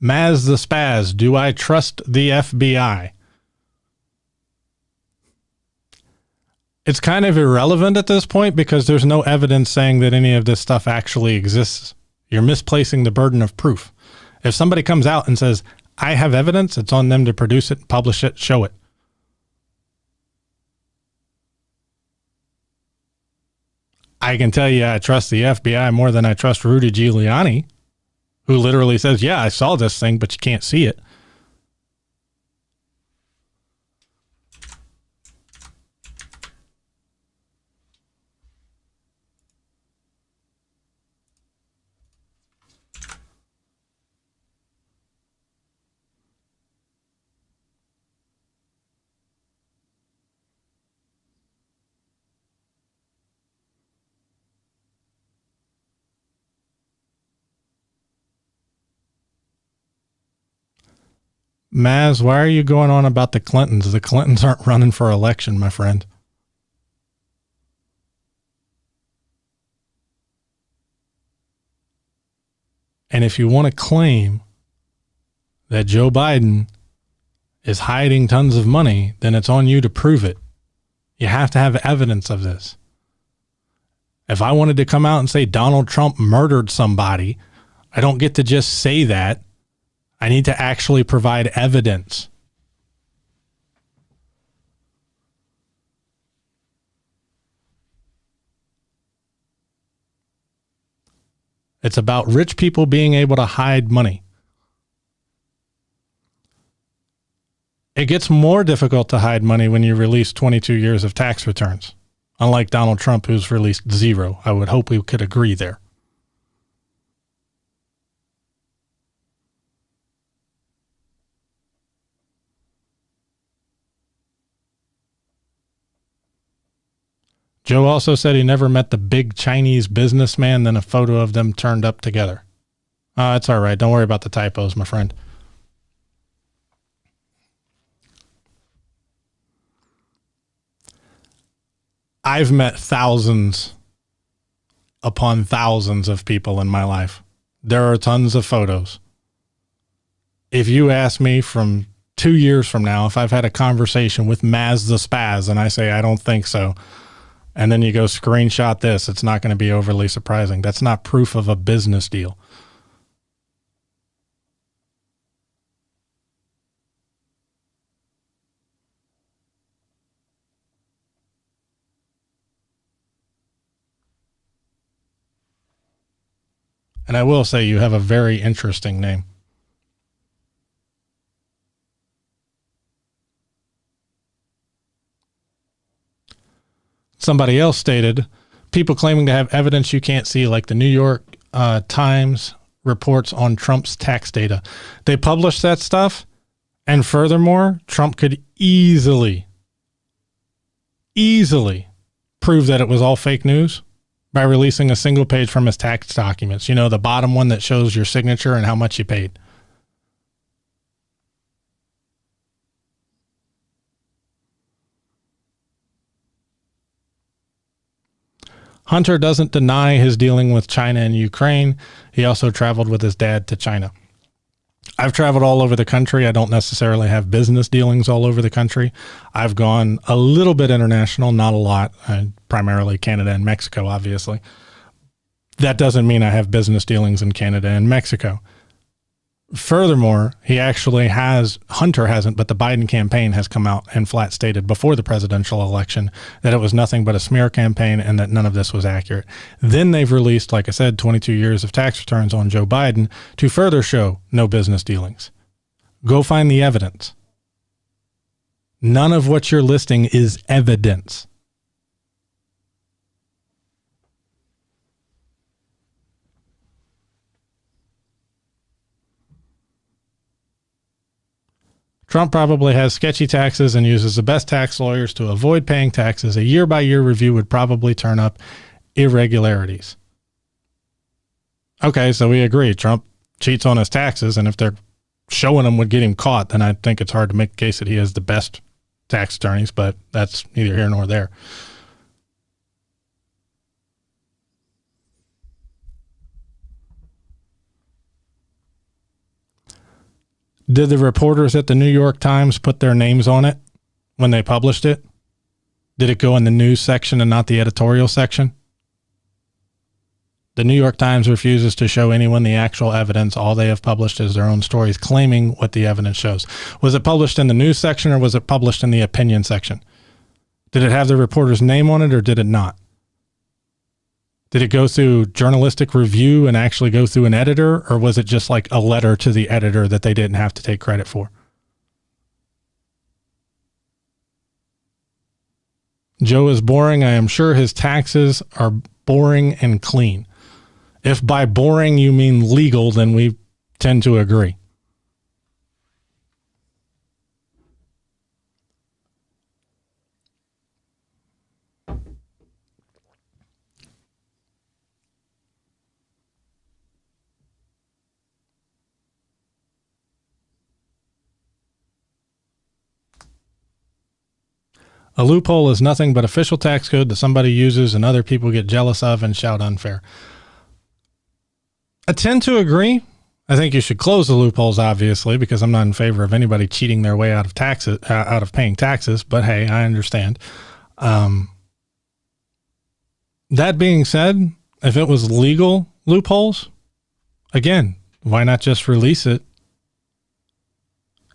Maz the Spaz, do I trust the FBI? It's kind of irrelevant at this point because there's no evidence saying that any of this stuff actually exists. You're misplacing the burden of proof. If somebody comes out and says, I have evidence, it's on them to produce it, publish it, show it. I can tell you I trust the FBI more than I trust Rudy Giuliani, who literally says, yeah, I saw this thing, but you can't see it. Maz, why are you going on about the Clintons? The Clintons aren't running for election, my friend. And if you want to claim that Joe Biden is hiding tons of money, then it's on you to prove it. You have to have evidence of this. If I wanted to come out and say Donald Trump murdered somebody, I don't get to just say that. I need to actually provide evidence. It's about rich people being able to hide money. It gets more difficult to hide money when you release 22 years of tax returns. Unlike Donald Trump, who's released 0. I would hope we could agree there. Joe also said he never met the big Chinese businessman, then a photo of them turned up together. It's all right. Don't worry about the typos, my friend. I've met thousands upon thousands of people in my life. There are tons of photos. If you ask me from 2 years from now, if I've had a conversation with Maz the Spaz and I say, I don't think so, and then you go screenshot this, it's not going to be overly surprising. That's not proof of a business deal. And I will say you have a very interesting name. Somebody else stated, people claiming to have evidence you can't see, like the New York Times reports on Trump's tax data. They publish that stuff, and furthermore, Trump could easily prove that it was all fake news by releasing a single page from his tax documents. You know, the bottom one that shows your signature and how much you paid. Hunter doesn't deny his dealing with China and Ukraine. He also traveled with his dad to China. I've traveled all over the country. I don't necessarily have business dealings all over the country. I've gone a little bit international, not a lot, primarily Canada and Mexico, obviously. That doesn't mean I have business dealings in Canada and Mexico. Furthermore, Hunter hasn't, but the Biden campaign has come out and flat stated before the presidential election that it was nothing but a smear campaign and that none of this was accurate. Then they've released, like I said, 22 years of tax returns on Joe Biden to further show no business dealings. Go find the evidence. None of what you're listing is evidence. Trump probably has sketchy taxes and uses the best tax lawyers to avoid paying taxes. A year-by-year review would probably turn up irregularities. Okay, so we agree. Trump cheats on his taxes, and if they're showing him would get him caught, then I think it's hard to make the case that he has the best tax attorneys, but that's neither here nor there. Did the reporters at the New York Times put their names on it when they published it? Did it go in the news section and not the editorial section? The New York Times refuses to show anyone the actual evidence. All they have published is their own stories claiming what the evidence shows. Was it published in the news section or was it published in the opinion section? Did it have the reporter's name on it or did it not? Did it go through journalistic review and actually go through an editor, or was it just like a letter to the editor that they didn't have to take credit for? Joe is boring. I am sure his taxes are boring and clean. If by boring you mean legal, then we tend to agree. A loophole is nothing but official tax code that somebody uses and other people get jealous of and shout unfair. I tend to agree. I think you should close the loopholes, obviously, because I'm not in favor of anybody cheating their way out of taxes, out of paying taxes. But hey, I understand. That being said, if it was legal loopholes, again, why not just release it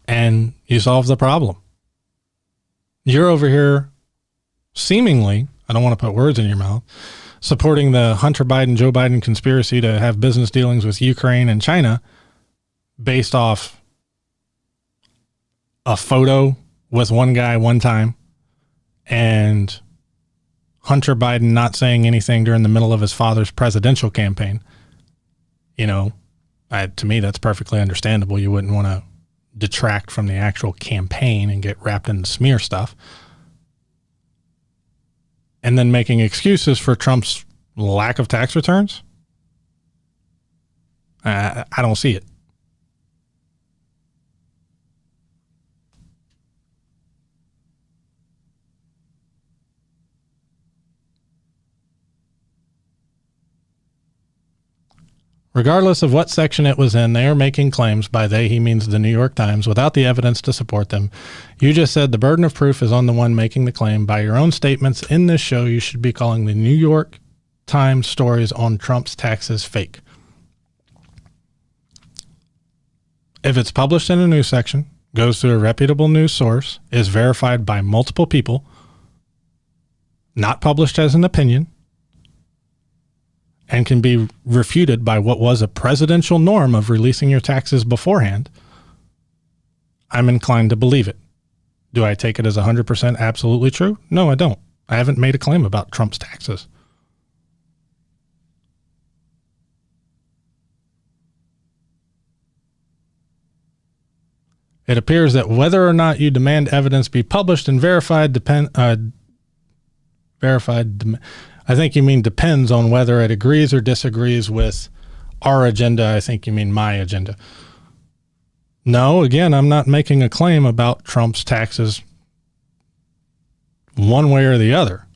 and you solve the problem? You're over here seemingly, I don't want to put words in your mouth, supporting the Hunter Biden, Joe Biden conspiracy to have business dealings with Ukraine and China based off a photo with one guy one time and Hunter Biden not saying anything during the middle of his father's presidential campaign. You know, to me, that's perfectly understandable. You wouldn't want to detract from the actual campaign and get wrapped in the smear stuff. And then making excuses for Trump's lack of tax returns. I don't see it. Regardless of what section it was in, they are making claims, by they he means the New York Times, without the evidence to support them. You just said the burden of proof is on the one making the claim. By your own statements in this show, you should be calling the New York Times stories on Trump's taxes fake. If it's published in a news section, goes to a reputable news source, is verified by multiple people, not published as an opinion, and can be refuted by what was a presidential norm of releasing your taxes beforehand, I'm inclined to believe it. Do I take it as 100% absolutely true? No, I don't. I haven't made a claim about Trump's taxes. It appears that whether or not you demand evidence be published and verified I think you mean depends on whether it agrees or disagrees with our agenda. I think you mean my agenda. No, again, I'm not making a claim about Trump's taxes one way or the other.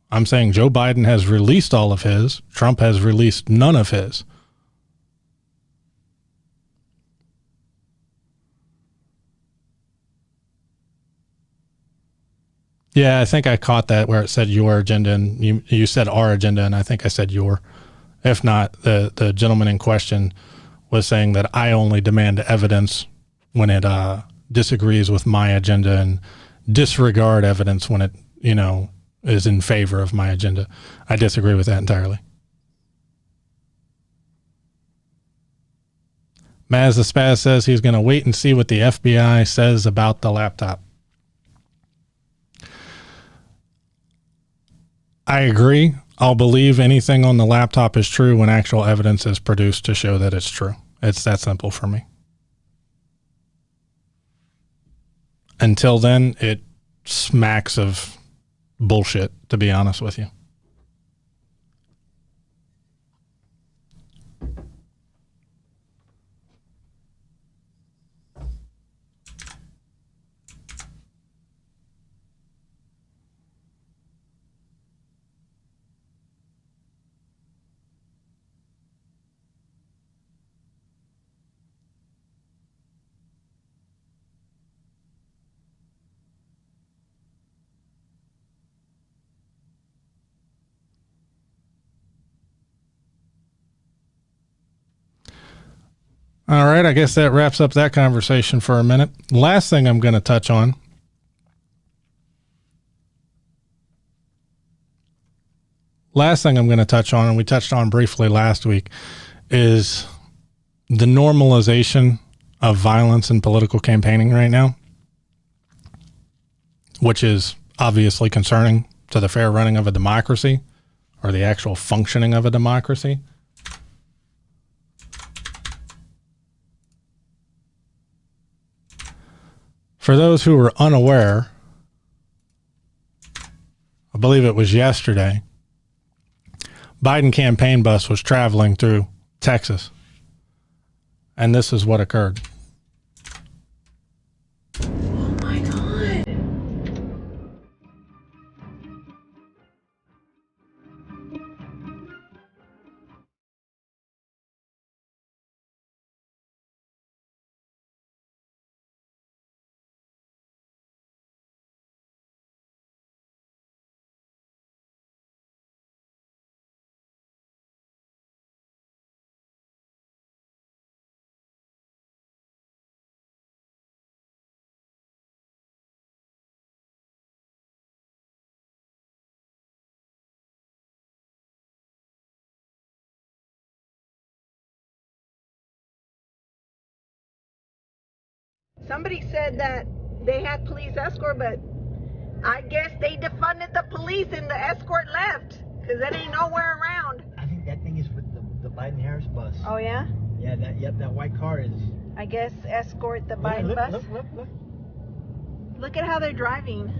I'm saying Joe Biden has released all of his. Trump has released none of his. Yeah, I think I caught that where it said your agenda and you said our agenda, and I think I said your. If not, the gentleman in question was saying that I only demand evidence when it disagrees with my agenda and disregard evidence when it, is in favor of my agenda. I disagree with that entirely. Maz the Spaz says he's going to wait and see what the FBI says about the laptop. I agree. I'll believe anything on the laptop is true when actual evidence is produced to show that it's true. It's that simple for me. Until then, it smacks of bullshit, to be honest with you. All right, I guess that wraps up that conversation for a minute. Last thing I'm going to touch on. And we touched on briefly last week, is the normalization of violence in political campaigning right now, which is obviously concerning to the fair running of a democracy or the actual functioning of a democracy. For those who were unaware, I believe it was yesterday, Biden campaign bus was traveling through Texas, and this is what occurred. Somebody said that they had police escort, but I guess they defunded the police and the escort left because there ain't nowhere around. I think that thing is with the Biden-Harris bus. Oh, yeah? Yeah, that white car is... I guess escort the Biden bus. Look. Look at how they're driving.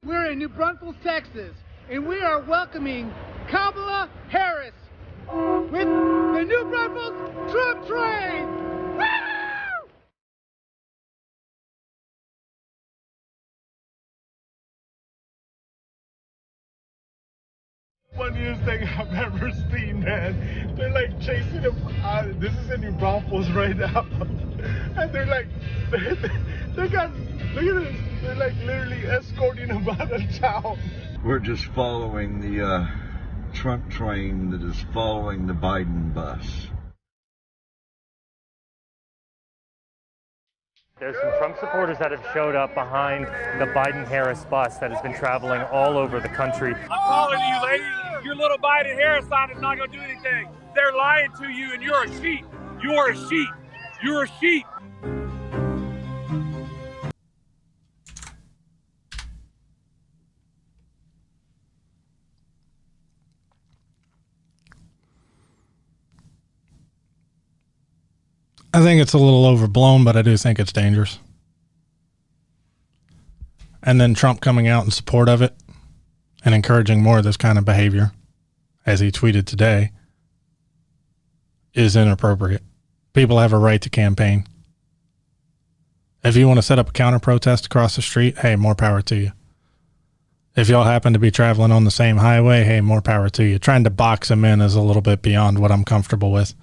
We're in New Braunfels, Texas, and we are welcoming Kamala Harris with the New Braunfels Trump Train! Woo! Funniest thing I've ever seen, man. They're like chasing him. This is in New Braunfels right now. And they're like, they got, look at this. They're like literally escorting him out of town. We're just following the Trump train that is following the Biden bus. There's some Trump supporters that have showed up behind the Biden-Harris bus that has been traveling all over the country. I'm calling you, lady. Your little Biden-Harris side is not going to do anything. They're lying to you, and you're a sheep. You are a sheep. You're a sheep. I think it's a little overblown, but I do think it's dangerous. And then Trump coming out in support of it and encouraging more of this kind of behavior, as he tweeted today, is inappropriate. People have a right to campaign. If you want to set up a counter protest across the street, hey, more power to you. If y'all happen to be traveling on the same highway, hey, more power to you. Trying to box them in is a little bit beyond what I'm comfortable with.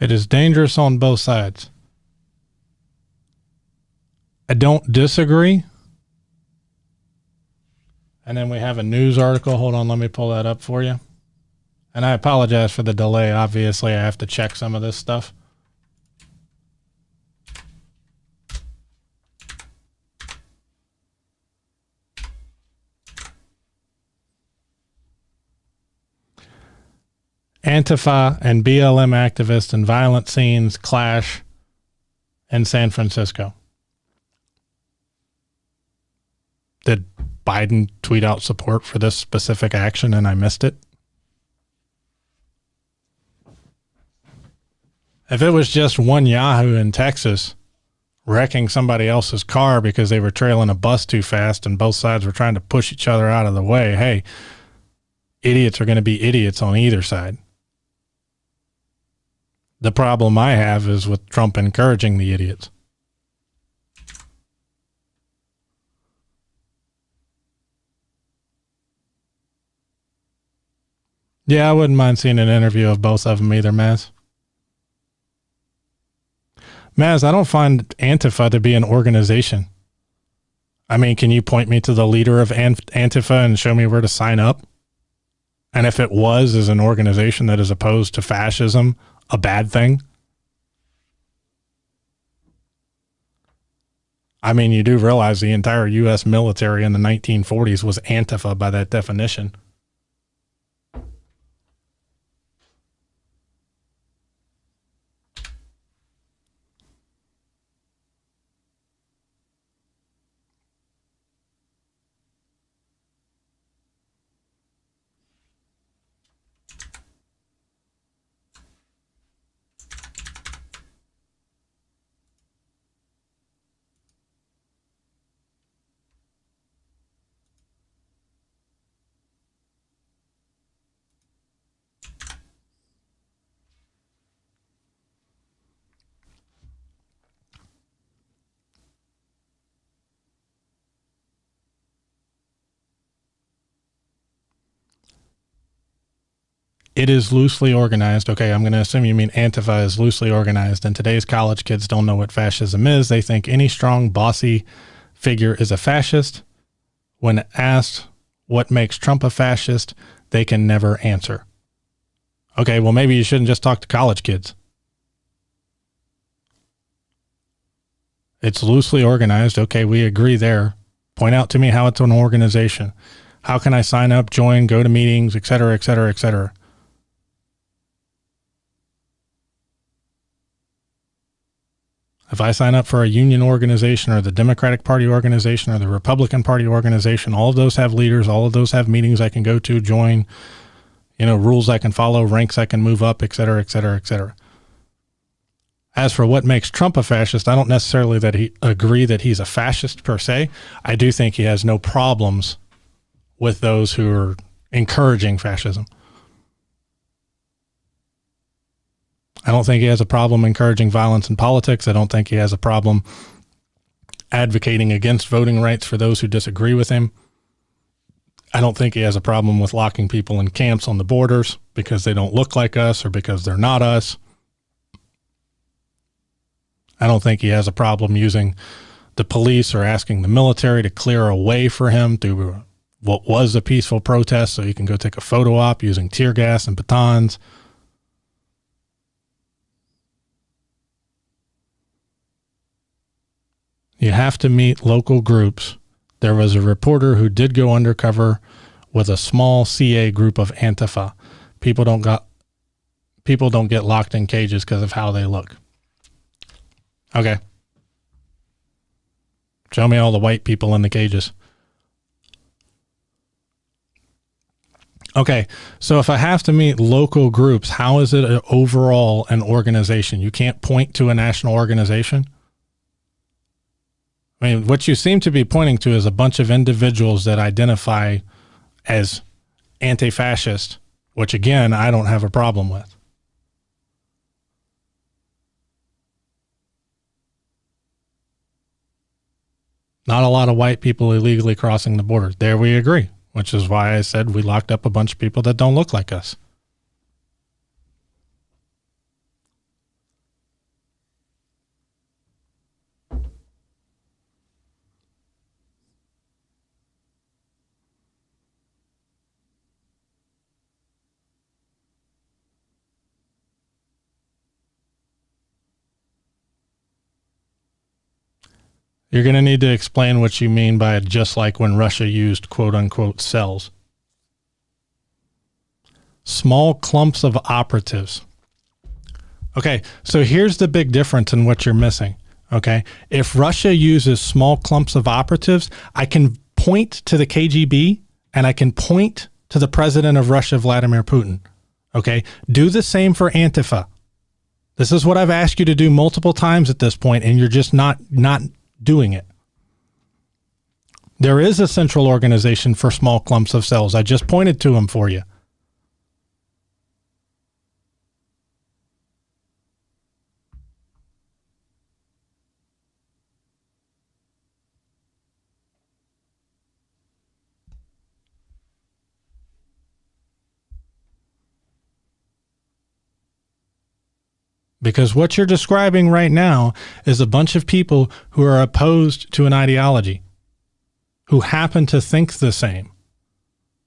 It is dangerous on both sides. I don't disagree. And then we have a news article. Hold on, let me pull that up for you. And I apologize for the delay. Obviously, I have to check some of this stuff. Antifa and BLM activists and violent scenes clash in San Francisco. Did Biden tweet out support for this specific action and I missed it? If it was just one Yahoo in Texas wrecking somebody else's car because they were trailing a bus too fast and both sides were trying to push each other out of the way, hey, idiots are going to be idiots on either side. The problem I have is with Trump encouraging the idiots. Yeah, I wouldn't mind seeing an interview of both of them either, Maz. Maz, I don't find Antifa to be an organization. I mean, can you point me to the leader of Antifa and show me where to sign up? And if it was as an organization that is opposed to fascism, a bad thing? I mean, you do realize the entire U.S. military in the 1940s was Antifa by that definition. It is loosely organized. Okay, I'm going to assume you mean Antifa is loosely organized, and today's college kids don't know what fascism is. They think any strong, bossy figure is a fascist. When asked what makes Trump a fascist, they can never answer. Okay, well, maybe you shouldn't just talk to college kids. It's loosely organized. Okay, we agree there. Point out to me how it's an organization. How can I sign up, join, go to meetings, et cetera, et cetera, et cetera? If I sign up for a union organization or the Democratic Party organization or the Republican Party organization, all of those have leaders, all of those have meetings I can go to, join, rules I can follow, ranks I can move up, et cetera, et cetera, et cetera. As for what makes Trump a fascist, I don't necessarily agree that he's a fascist per se. I do think he has no problems with those who are encouraging fascism. I don't think he has a problem encouraging violence in politics. I don't think he has a problem advocating against voting rights for those who disagree with him. I don't think he has a problem with locking people in camps on the borders because they don't look like us or because they're not us. I don't think he has a problem using the police or asking the military to clear a way for him through what was a peaceful protest so he can go take a photo op using tear gas and batons. You have to meet local groups. There was a reporter who did go undercover with a small CA group of Antifa. People don't get locked in cages because of how they look. Okay. Show me all the white people in the cages. Okay, so if I have to meet local groups, how is it overall an organization? You can't point to a national organization? I mean, what you seem to be pointing to is a bunch of individuals that identify as anti-fascist, which again, I don't have a problem with. Not a lot of white people illegally crossing the border. There we agree, which is why I said we locked up a bunch of people that don't look like us. You're going to need to explain what you mean by just like when Russia used quote unquote cells. Small clumps of operatives. Okay, so here's the big difference in what you're missing. Okay, if Russia uses small clumps of operatives, I can point to the KGB and I can point to the president of Russia, Vladimir Putin. Okay, do the same for Antifa. This is what I've asked you to do multiple times at this point, and you're just not doing it. There is a central organization for small clumps of cells. I just pointed to them for you. Because what you're describing right now is a bunch of people who are opposed to an ideology, who happen to think the same.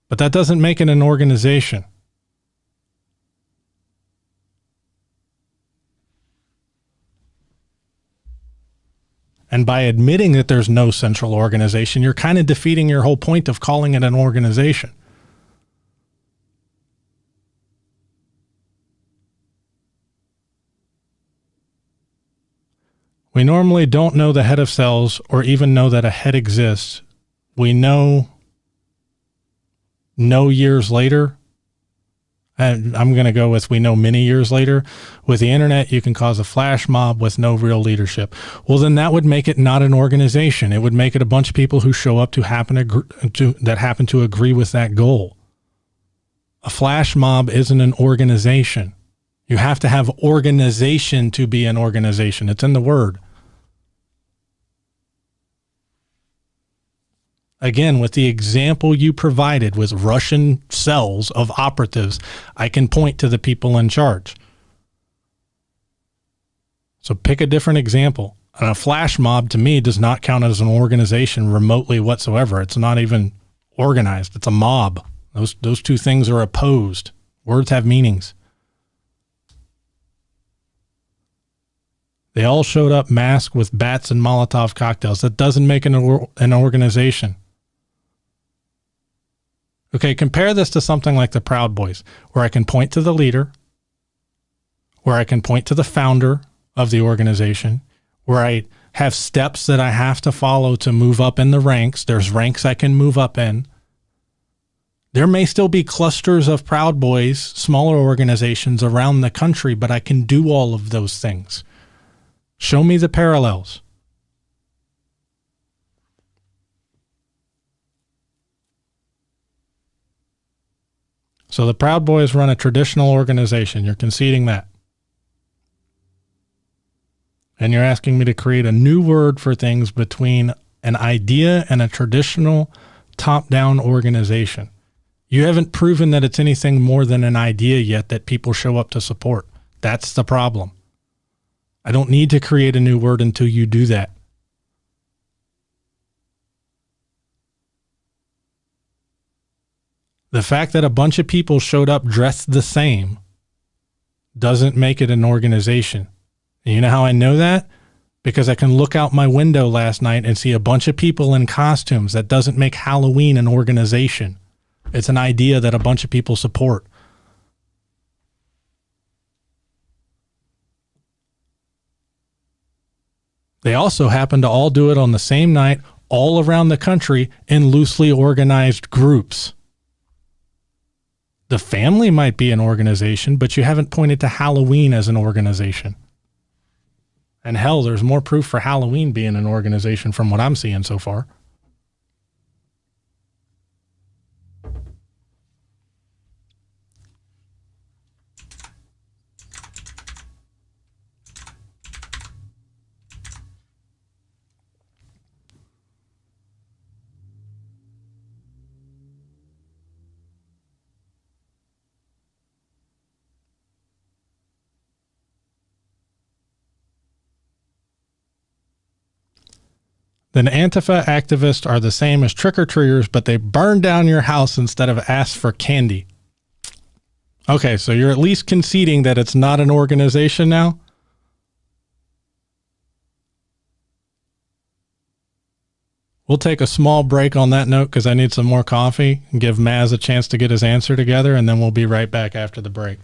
But that doesn't make it an organization. And by admitting that there's no central organization, you're kind of defeating your whole point of calling it an organization. We normally don't know the head of cells or even know that a head exists. We know years later. And I'm going to go with we know many years later. With the internet, you can cause a flash mob with no real leadership. Well, then that would make it not an organization. It would make it a bunch of people who show up that happen to agree with that goal. A flash mob isn't an organization. You have to have organization to be an organization. It's in the word. Again, with the example you provided with Russian cells of operatives, I can point to the people in charge. So pick a different example. And a flash mob to me does not count as an organization remotely whatsoever. It's not even organized. It's a mob. Those two things are opposed. Words have meanings. They all showed up masked with bats and Molotov cocktails. That doesn't make an organization. Okay, compare this to something like the Proud Boys, where I can point to the leader, where I can point to the founder of the organization, where I have steps that I have to follow to move up in the ranks. There's ranks I can move up in. There may still be clusters of Proud Boys, smaller organizations around the country, but I can do all of those things. Show me the parallels. So the Proud Boys run a traditional organization. You're conceding that. And you're asking me to create a new word for things between an idea and a traditional top-down organization. You haven't proven that it's anything more than an idea yet that people show up to support. That's the problem. I don't need to create a new word until you do that. The fact that a bunch of people showed up dressed the same doesn't make it an organization. And you know how I know that? Because I can look out my window last night and see a bunch of people in costumes. That doesn't make Halloween an organization. It's an idea that a bunch of people support. They also happen to all do it on the same night, all around the country in loosely organized groups. The family might be an organization, but you haven't pointed to Halloween as an organization. And hell, there's more proof for Halloween being an organization from what I'm seeing so far. Then Antifa activists are the same as trick-or-treaters, but they burn down your house instead of ask for candy. Okay, so you're at least conceding that it's not an organization now? We'll take a small break on that note because I need some more coffee and give Maz a chance to get his answer together, and then we'll be right back after the break.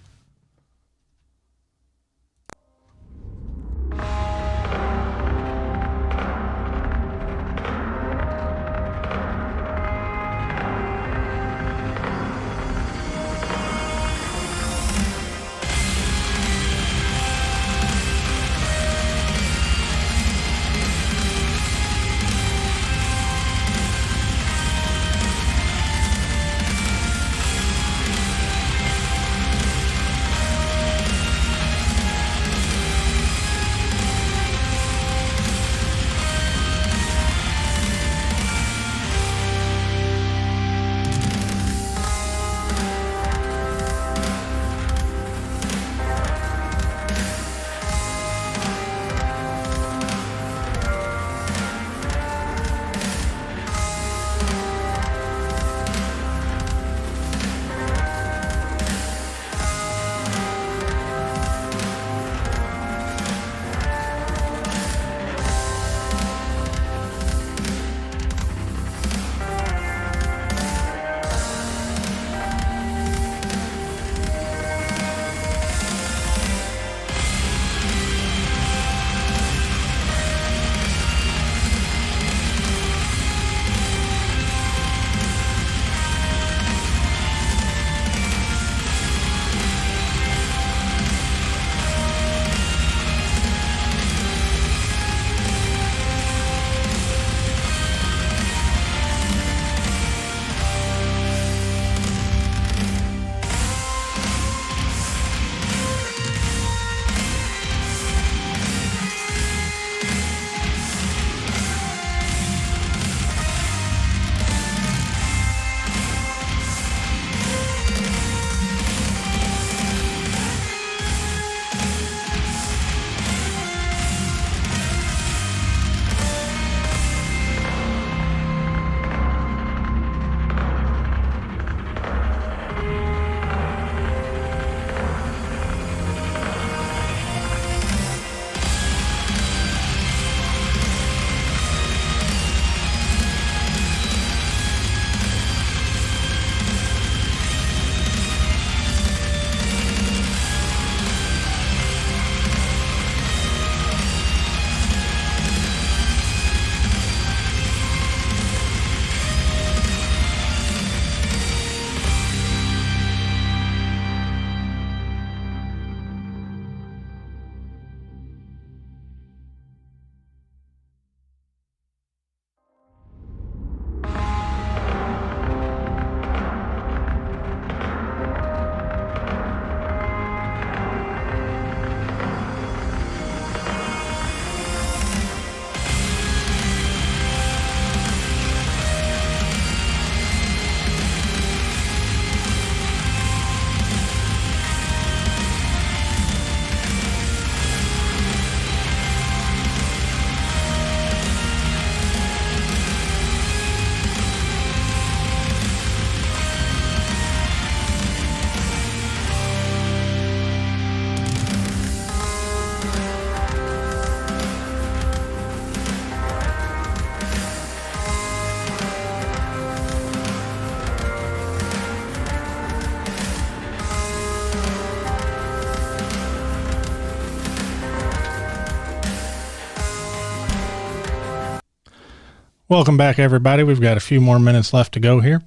Welcome back, everybody. We've got a few more minutes left to go here.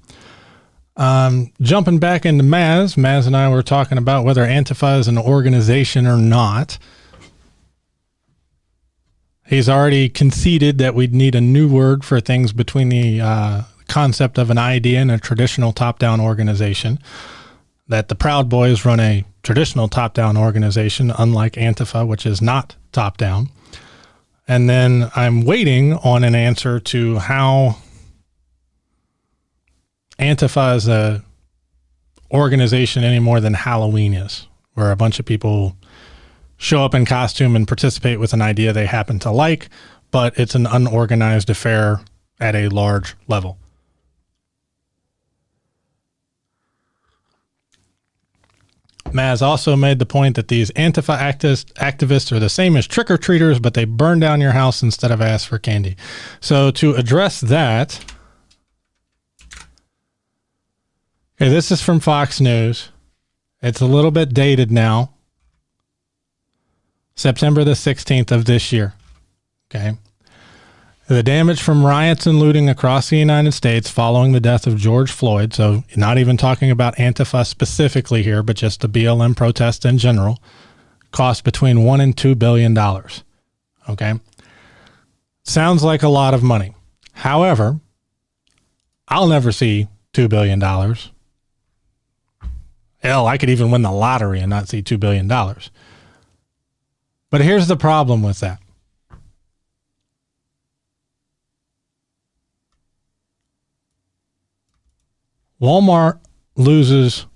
Jumping back into Maz. Maz and I were talking about whether Antifa is an organization or not. He's already conceded that we'd need a new word for things between the concept of an idea and a traditional top-down organization. That the Proud Boys run a traditional top-down organization, unlike Antifa, which is not top-down. And then I'm waiting on an answer to how Antifa is a organization any more than Halloween is, where a bunch of people show up in costume and participate with an idea they happen to like, but it's an unorganized affair at a large level. Maz also made the point that these Antifa activists are the same as trick-or-treaters, but they burn down your house instead of ask for candy. So to address that, okay, this is from Fox News. It's a little bit dated now. September the 16th of this year. Okay. The damage from riots and looting across the United States following the death of George Floyd, so not even talking about Antifa specifically here, but just the BLM protest in general, cost between $1 and $2 billion. Okay. Sounds like a lot of money. However, I'll never see $2 billion. Hell, I could even win the lottery and not see $2 billion. But here's the problem with that. Walmart loses,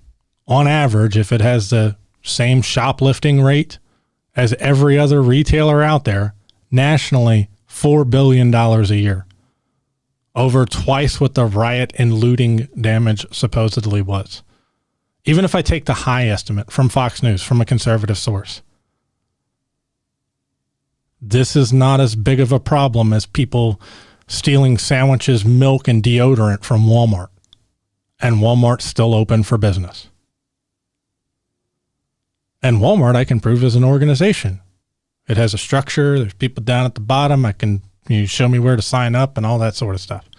on average, if it has the same shoplifting rate as every other retailer out there, nationally, $4 billion a year. Over twice what the riot and looting damage supposedly was. Even if I take the high estimate from Fox News, from a conservative source. This is not as big of a problem as people stealing sandwiches, milk, and deodorant from Walmart. And Walmart's still open for business. And Walmart, I can prove, is an organization. It has a structure. There's people down at the bottom. You show me where to sign up and all that sort of stuff.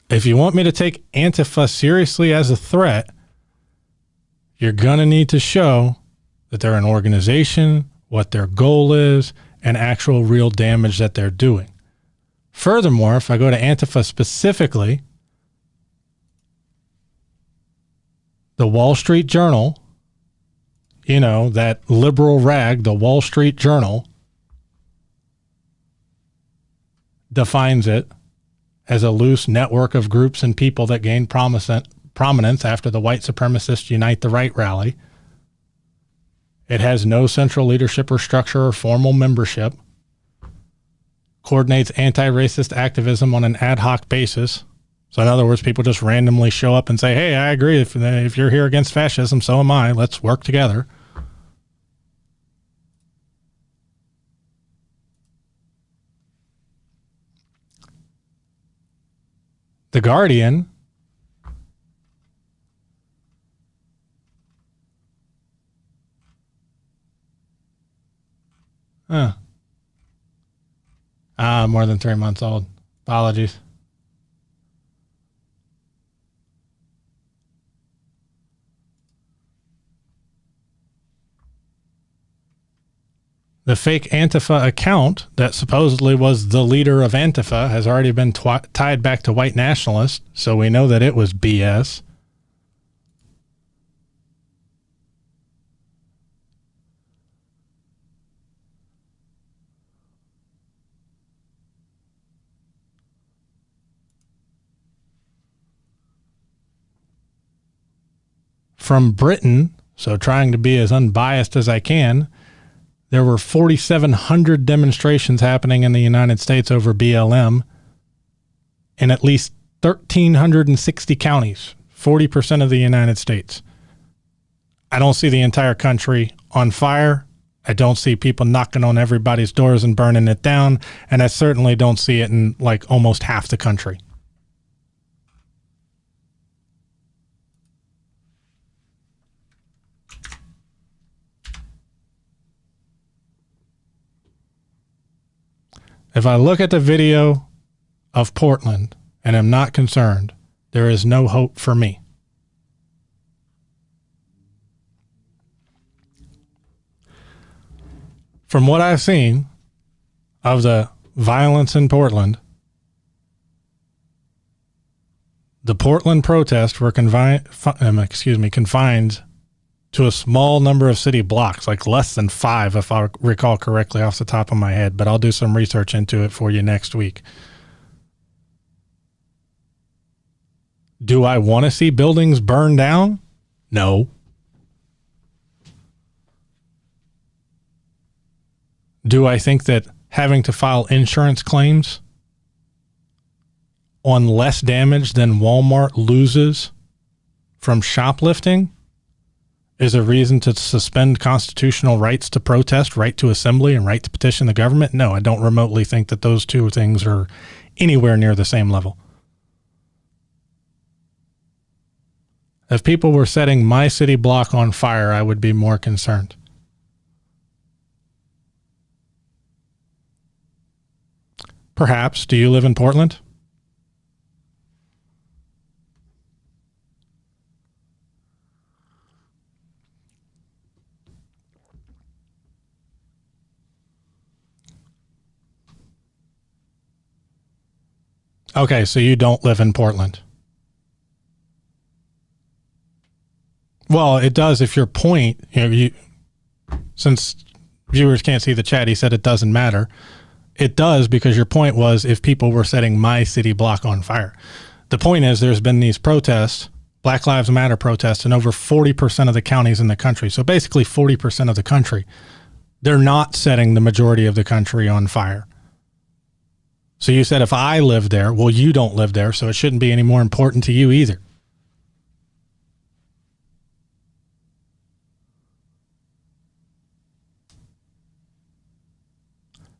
If you want me to take Antifa seriously as a threat, you're going to need to show that they're an organization, what their goal is, and actual real damage that they're doing. Furthermore, if I go to Antifa specifically, the Wall Street Journal, that liberal rag, the Wall Street Journal, defines it as a loose network of groups and people that gained prominence after the white supremacist Unite the Right rally. It has no central leadership or structure or formal membership. Coordinates anti-racist activism on an ad hoc basis. So in other words, people just randomly show up and say, hey, I agree. If you're here against fascism, so am I. Let's work together. The Guardian more than 3 months old. Apologies. The fake Antifa account that supposedly was the leader of Antifa has already been tied back to white nationalists, so we know that it was BS. From Britain, so trying to be as unbiased as I can, there were 4,700 demonstrations happening in the United States over BLM in at least 1,360 counties, 40% of the United States. I don't see the entire country on fire. I don't see people knocking on everybody's doors and burning it down. And I certainly don't see it in like almost half the country. If I look at the video of Portland and am not concerned, there is no hope for me. From what I've seen of the violence in Portland, the Portland protests were confined to a small number of city blocks, like less than 5, if I recall correctly off the top of my head, but I'll do some research into it for you next week. Do I want to see buildings burn down? No. Do I think that having to file insurance claims on less damage than Walmart loses from shoplifting is a reason to suspend constitutional rights to protest, right to assembly, and right to petition the government? No, I don't remotely think that those two things are anywhere near the same level. If people were setting my city block on fire, I would be more concerned. Perhaps. Do you live in Portland? Okay, so you don't live in Portland. Well, it does if your point, since viewers can't see the chat, he said it doesn't matter. It does because your point was if people were setting my city block on fire. The point is there's been these protests, Black Lives Matter protests, in over 40% of the counties in the country. So basically 40% of the country. They're not setting the majority of the country on fire. So you said if I live there, well, you don't live there, so it shouldn't be any more important to you either.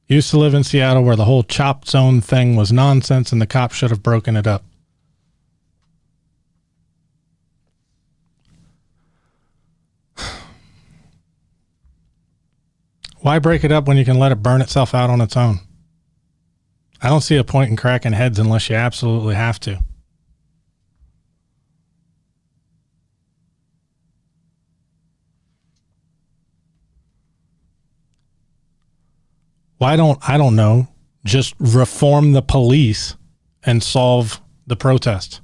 Used to live in Seattle where the whole chop zone thing was nonsense and the cops should have broken it up. Why break it up when you can let it burn itself out on its own? I don't see a point in cracking heads unless you absolutely have to. Why don't, I don't know, just reform the police and solve the protest?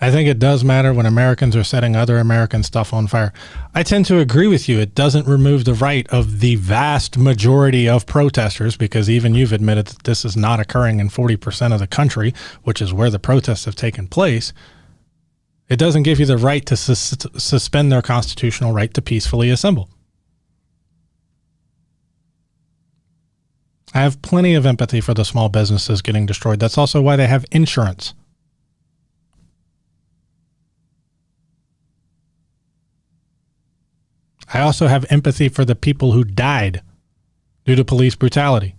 I think it does matter when Americans are setting other American stuff on fire. I tend to agree with you. It doesn't remove the right of the vast majority of protesters, because even you've admitted that this is not occurring in 40% of the country, which is where the protests have taken place. It doesn't give you the right to suspend their constitutional right to peacefully assemble. I have plenty of empathy for the small businesses getting destroyed. That's also why they have insurance. I also have empathy for the people who died due to police brutality.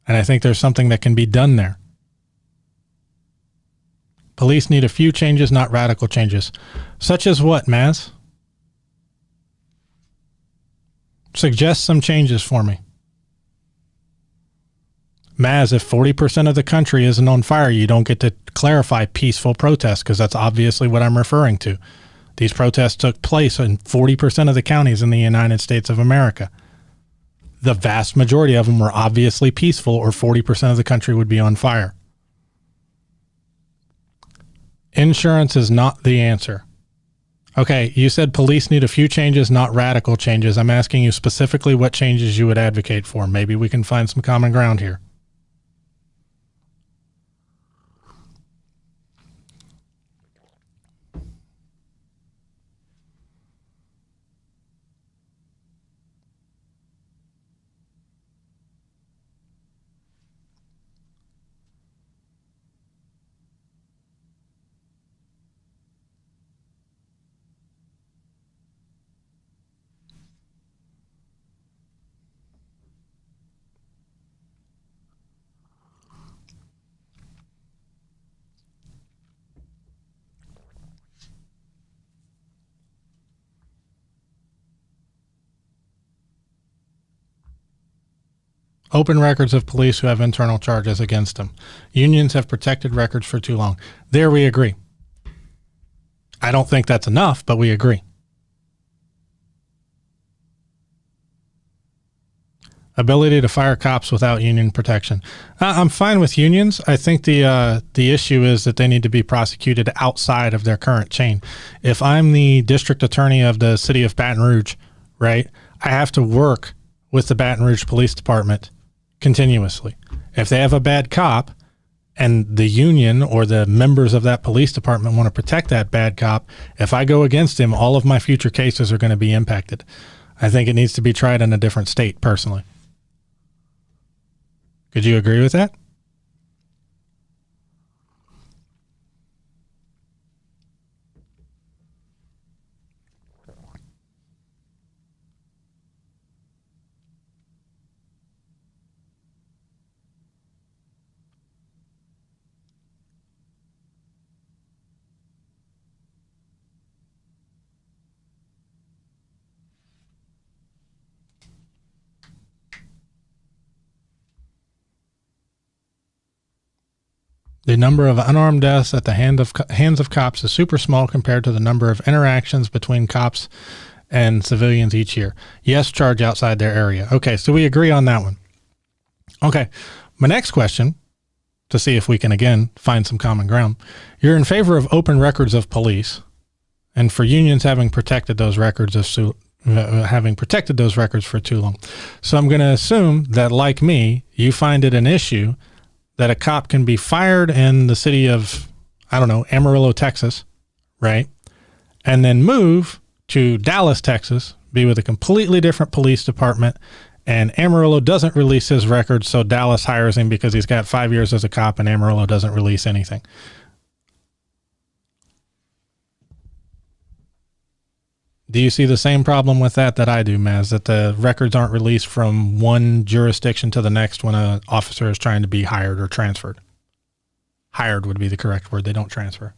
And I think there's something that can be done there. Police need a few changes, not radical changes. Such as what, Maz? Suggest some changes for me. Maz, if 40% of the country isn't on fire, you don't get to clarify peaceful protests, because that's obviously what I'm referring to. These protests took place in 40% of the counties in the United States of America. The vast majority of them were obviously peaceful, or 40% of the country would be on fire. Insurance is not the answer. Okay, you said police need a few changes, not radical changes. I'm asking you specifically what changes you would advocate for. Maybe we can find some common ground here. Open records of police who have internal charges against them. Unions have protected records for too long. There we agree. I don't think that's enough, but we agree. Ability to fire cops without union protection. I'm fine with unions. I think the issue is that they need to be prosecuted outside of their current chain. If I'm the district attorney of the city of Baton Rouge, right, I have to work with the Baton Rouge Police Department continuously. If they have a bad cop and the union or the members of that police department want to protect that bad cop, if I go against him, all of my future cases are going to be impacted. I think it needs to be tried in a different state, personally. Could you agree with that? The number of unarmed deaths at the hands of cops is super small compared to the number of interactions between cops and civilians each year. Yes, charge outside their area. Okay, so we agree on that one. Okay, my next question, to see if we can again find some common ground. You're in favor of open records of police, and for unions having protected those records for too long. So I'm going to assume that, like me, you find it an issue that a cop can be fired in the city of, I don't know, Amarillo, Texas, right? And then move to Dallas, Texas, be with a completely different police department, and Amarillo doesn't release his records, so Dallas hires him because he's got 5 years as a cop, and Amarillo doesn't release anything. Do you see the same problem with that I do, Maz, that the records aren't released from one jurisdiction to the next when an officer is trying to be hired or transferred? Hired would be the correct word. They don't transfer.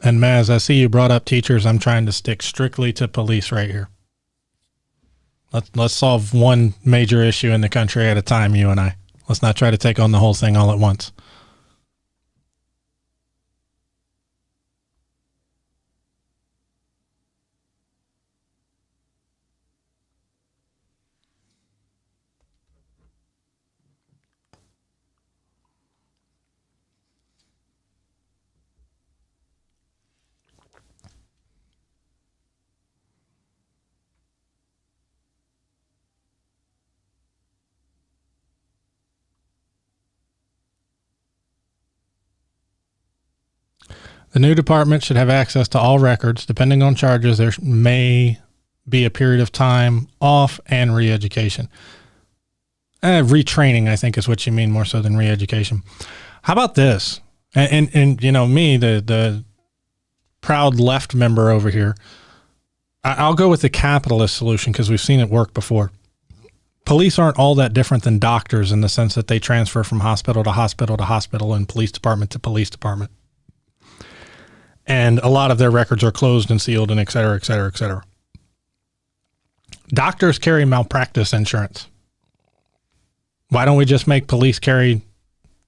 And Maz, I see you brought up teachers. I'm trying to stick strictly to police right here. Let's solve one major issue in the country at a time, you and I. Let's not try to take on the whole thing all at once. The new department should have access to all records. Depending on charges, there may be a period of time off and re-education. Retraining, I think, is what you mean more so than re-education. How about this? And you know, me, the proud left member over here, I'll go with the capitalist solution because we've seen it work before. Police aren't all that different than doctors in the sense that they transfer from hospital to hospital to hospital and police department to police department. And a lot of their records are closed and sealed and et cetera, et cetera, et cetera. Doctors carry malpractice insurance. Why don't we just make police carry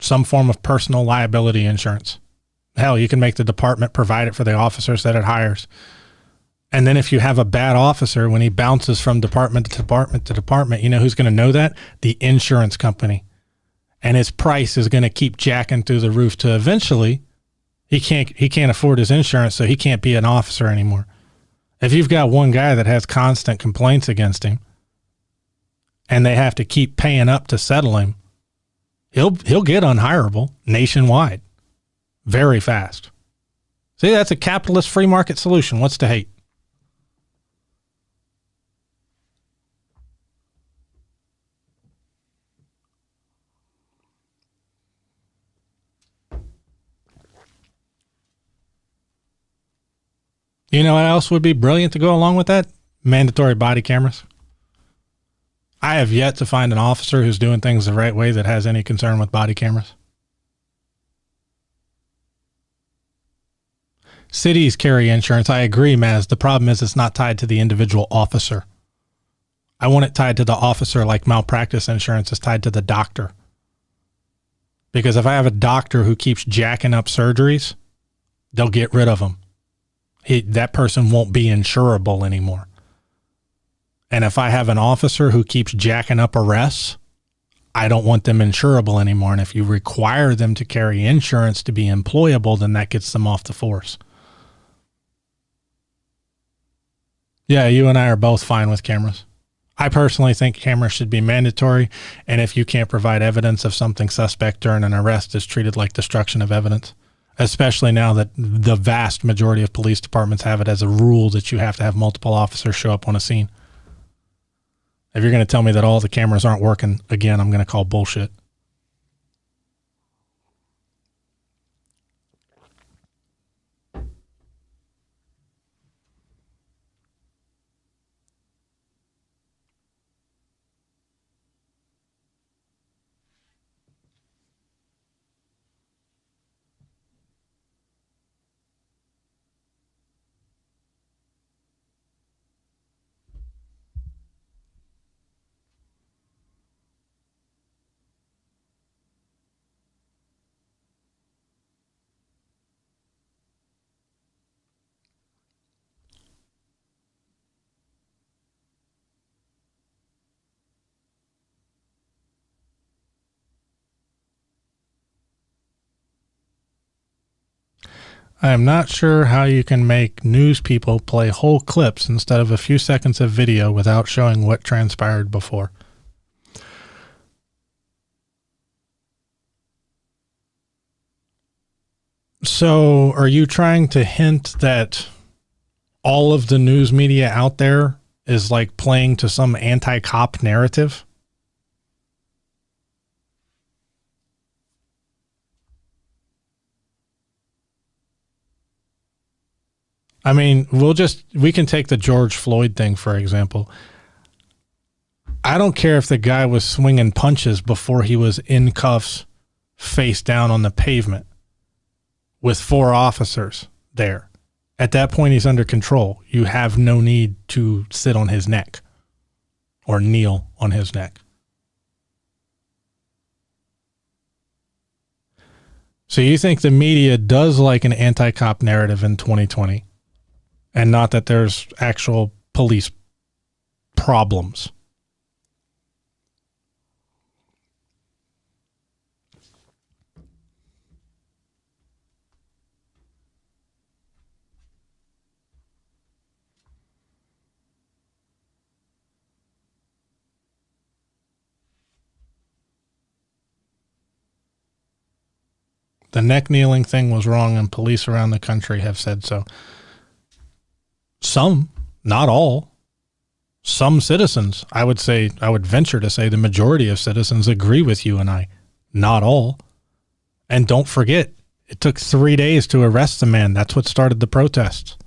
some form of personal liability insurance? Hell, you can make the department provide it for the officers that it hires. And then if you have a bad officer, when he bounces from department to department to department, you know who's going to know that? The insurance company. And his price is going to keep jacking through the roof to eventually he can't afford his insurance, so he can't be an officer anymore. If you've got one guy that has constant complaints against him and they have to keep paying up to settle him, he'll get unhireable nationwide very fast. See, that's a capitalist free market solution. What's to hate? You know what else would be brilliant to go along with that? Mandatory body cameras. I have yet to find an officer who's doing things the right way that has any concern with body cameras. Cities carry insurance. I agree, Maz. The problem is it's not tied to the individual officer. I want it tied to the officer like malpractice insurance is tied to the doctor. Because if I have a doctor who keeps jacking up surgeries, they'll get rid of him. That person won't be insurable anymore. And if I have an officer who keeps jacking up arrests, I don't want them insurable anymore. And if you require them to carry insurance to be employable, then that gets them off the force. Yeah, you and I are both fine with cameras. I personally think cameras should be mandatory, and if you can't provide evidence of something suspect during an arrest, it's treated like destruction of evidence, especially now that the vast majority of police departments have it as a rule that you have to have multiple officers show up on a scene. If you're going to tell me that all the cameras aren't working, again, I'm going to call bullshit. I am not sure how you can make news people play whole clips instead of a few seconds of video without showing what transpired before. So, are you trying to hint that all of the news media out there is like playing to some anti-cop narrative? I mean, we can take the George Floyd thing, for example. I don't care if the guy was swinging punches before he was in cuffs, face down on the pavement with 4 officers there. At that point, he's under control. You have no need to sit on his neck or kneel on his neck. So you think the media does like an anti-cop narrative in 2020? And not that there's actual police problems. The neck kneeling thing was wrong, and police around the country have said so. Some, not all, some citizens, I would venture to say the majority of citizens agree with you and I, not all. And don't forget, it took 3 days to arrest the man. That's what started the protests.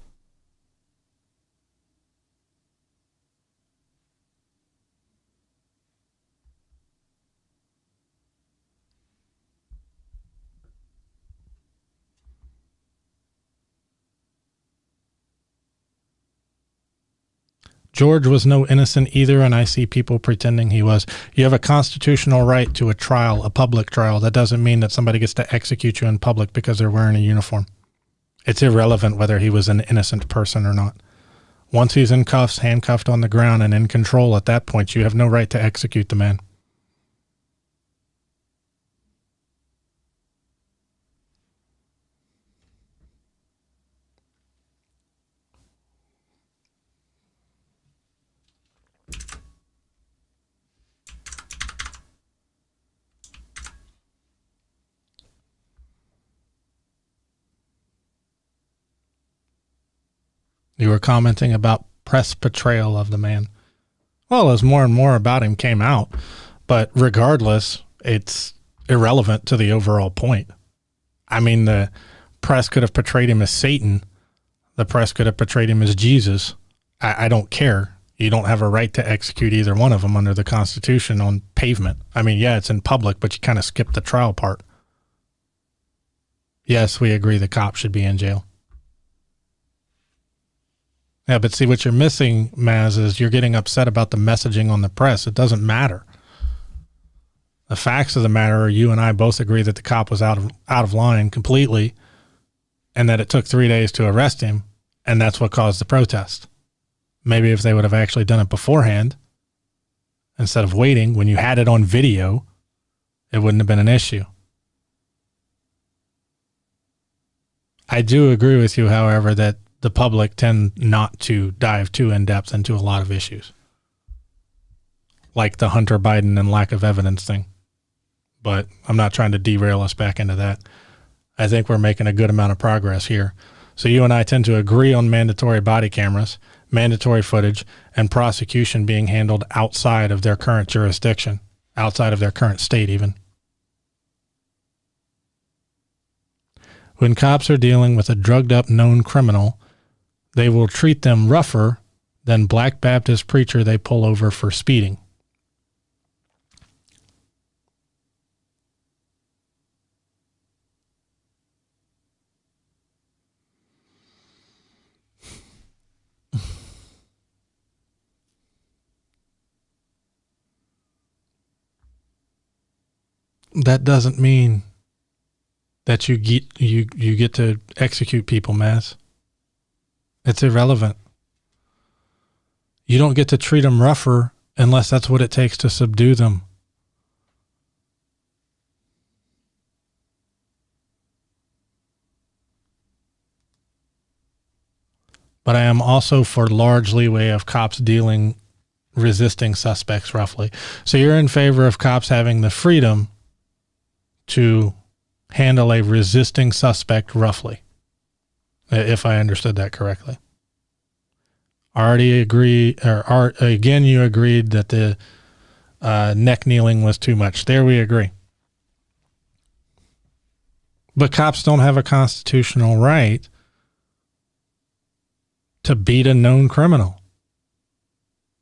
George was no innocent either, and I see people pretending he was. You have a constitutional right to a trial, a public trial. That doesn't mean that somebody gets to execute you in public because they're wearing a uniform. It's irrelevant whether he was an innocent person or not. Once he's in cuffs, handcuffed on the ground, and in control, at that point, you have no right to execute the man. You were commenting about press portrayal of the man. Well, as more and more about him came out, but regardless, it's irrelevant to the overall point. I mean, the press could have portrayed him as Satan. The press could have portrayed him as Jesus. I don't care. You don't have a right to execute either one of them under the Constitution on pavement. I mean, yeah, it's in public, but you kind of skip the trial part. Yes, we agree the cop should be in jail. Yeah, but see, what you're missing, Maz, is you're getting upset about the messaging on the press. It doesn't matter. The facts of the matter are you and I both agree that the cop was out of line completely and that it took 3 days to arrest him, and that's what caused the protest. Maybe if they would have actually done it beforehand instead of waiting when you had it on video, it wouldn't have been an issue. I do agree with you, however, that the public tend not to dive too in-depth into a lot of issues, like the Hunter Biden and lack of evidence thing. But I'm not trying to derail us back into that. I think we're making a good amount of progress here. So you and I tend to agree on mandatory body cameras, mandatory footage, and prosecution being handled outside of their current jurisdiction, outside of their current state even. When cops are dealing with a drugged-up known criminal, they will treat them rougher than Black Baptist preacher they pull over for speeding. That doesn't mean that you get to execute people, Maz. It's irrelevant. You don't get to treat them rougher unless that's what it takes to subdue them. But I am also for large leeway of cops resisting suspects roughly. So you're in favor of cops having the freedom to handle a resisting suspect roughly, if I understood that correctly. Again, you agreed that the neck kneeling was too much. There we agree. But cops don't have a constitutional right to beat a known criminal.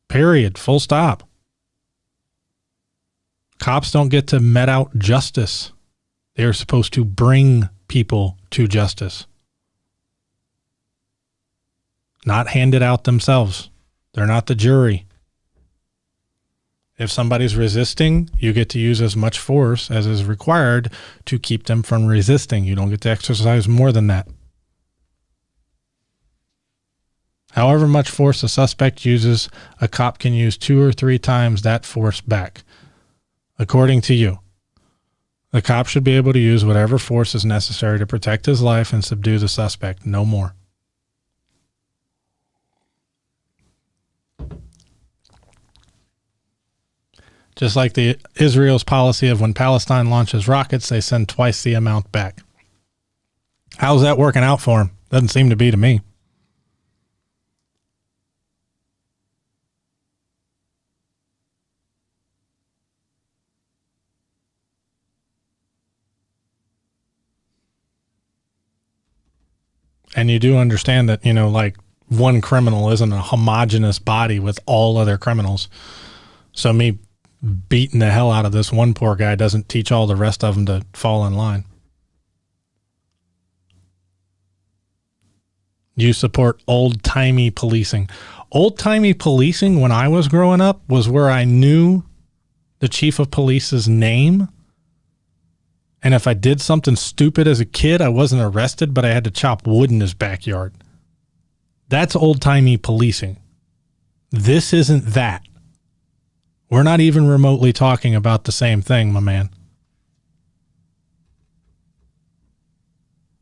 Period. Full stop. Cops don't get to met out justice. They are supposed to bring people to justice, not hand it out themselves. They're not the jury. If somebody's resisting, you get to use as much force as is required to keep them from resisting. You don't get to exercise more than that. However much force a suspect uses, a cop can use 2 or 3 times that force back. According to you, the cop should be able to use whatever force is necessary to protect his life and subdue the suspect, no more. Just like Israel's policy of when Palestine launches rockets, they send twice the amount back. How's that working out for him? Doesn't seem to be to me. And you do understand that, like one criminal isn't a homogenous body with all other criminals. So me beating the hell out of this one poor guy doesn't teach all the rest of them to fall in line. You support old-timey policing. Old-timey policing when I was growing up was where I knew the chief of police's name. And if I did something stupid as a kid, I wasn't arrested, but I had to chop wood in his backyard. That's old-timey policing. This isn't that. We're not even remotely talking about the same thing, my man.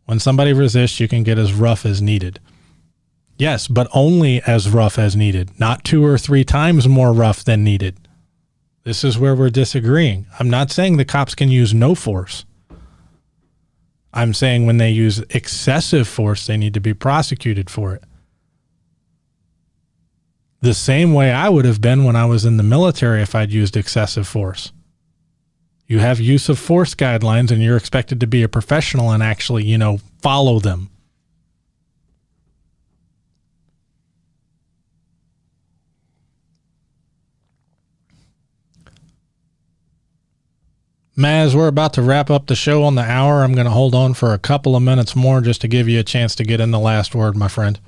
When somebody resists, you can get as rough as needed. Yes, but only as rough as needed, not 2 or 3 times more rough than needed. This is where we're disagreeing. I'm not saying the cops can use no force. I'm saying when they use excessive force, they need to be prosecuted for it. The same way I would have been when I was in the military if I'd used excessive force. You have use of force guidelines and you're expected to be a professional and actually, follow them. Maz, we're about to wrap up the show on the hour. I'm going to hold on for a couple of minutes more just to give you a chance to get in the last word, my friend.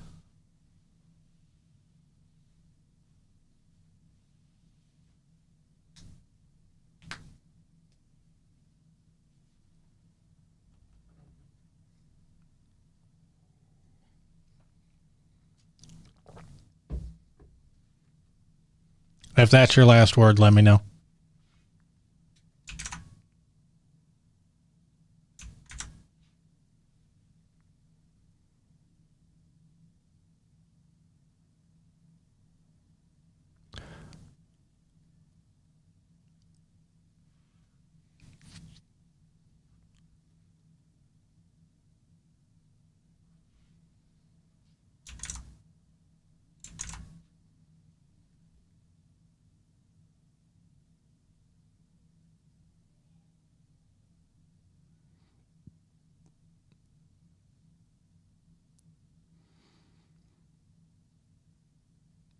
If that's your last word, let me know.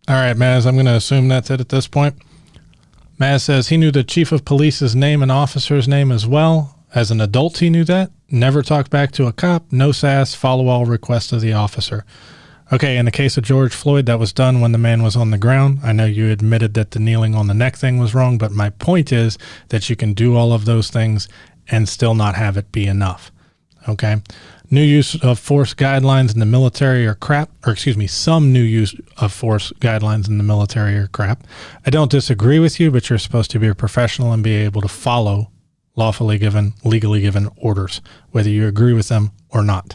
All right, Maz, I'm going to assume that's it at this point. Maz says he knew the chief of police's name and officer's name as well. As an adult, he knew that. Never talked back to a cop. No sass. Follow all requests of the officer. Okay, in the case of George Floyd, that was done when the man was on the ground. I know you admitted that the kneeling on the neck thing was wrong, but my point is that you can do all of those things and still not have it be enough. Okay? New use of force guidelines in the military are crap, some new use of force guidelines in the military are crap. I don't disagree with you, but you're supposed to be a professional and be able to follow lawfully given, legally given orders, whether you agree with them or not.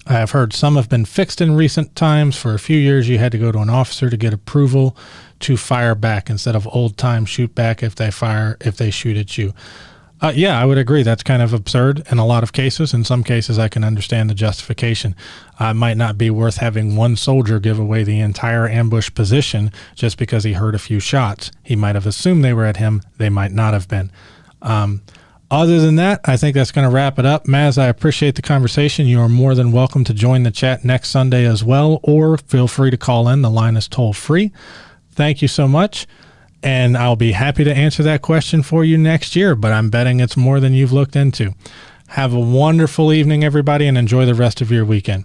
I have heard some have been fixed in recent times. For a few years, you had to go to an officer to get approval to fire back instead of old time shoot back if they shoot at you. Yeah, I would agree. That's kind of absurd in a lot of cases. In some cases, I can understand the justification. It might not be worth having one soldier give away the entire ambush position just because he heard a few shots. He might have assumed they were at him. They might not have been. Other than that, I think that's going to wrap it up. Maz, I appreciate the conversation. You are more than welcome to join the chat next Sunday as well, or feel free to call in. The line is toll free. Thank you so much. And I'll be happy to answer that question for you next year, but I'm betting it's more than you've looked into. Have a wonderful evening, everybody, and enjoy the rest of your weekend.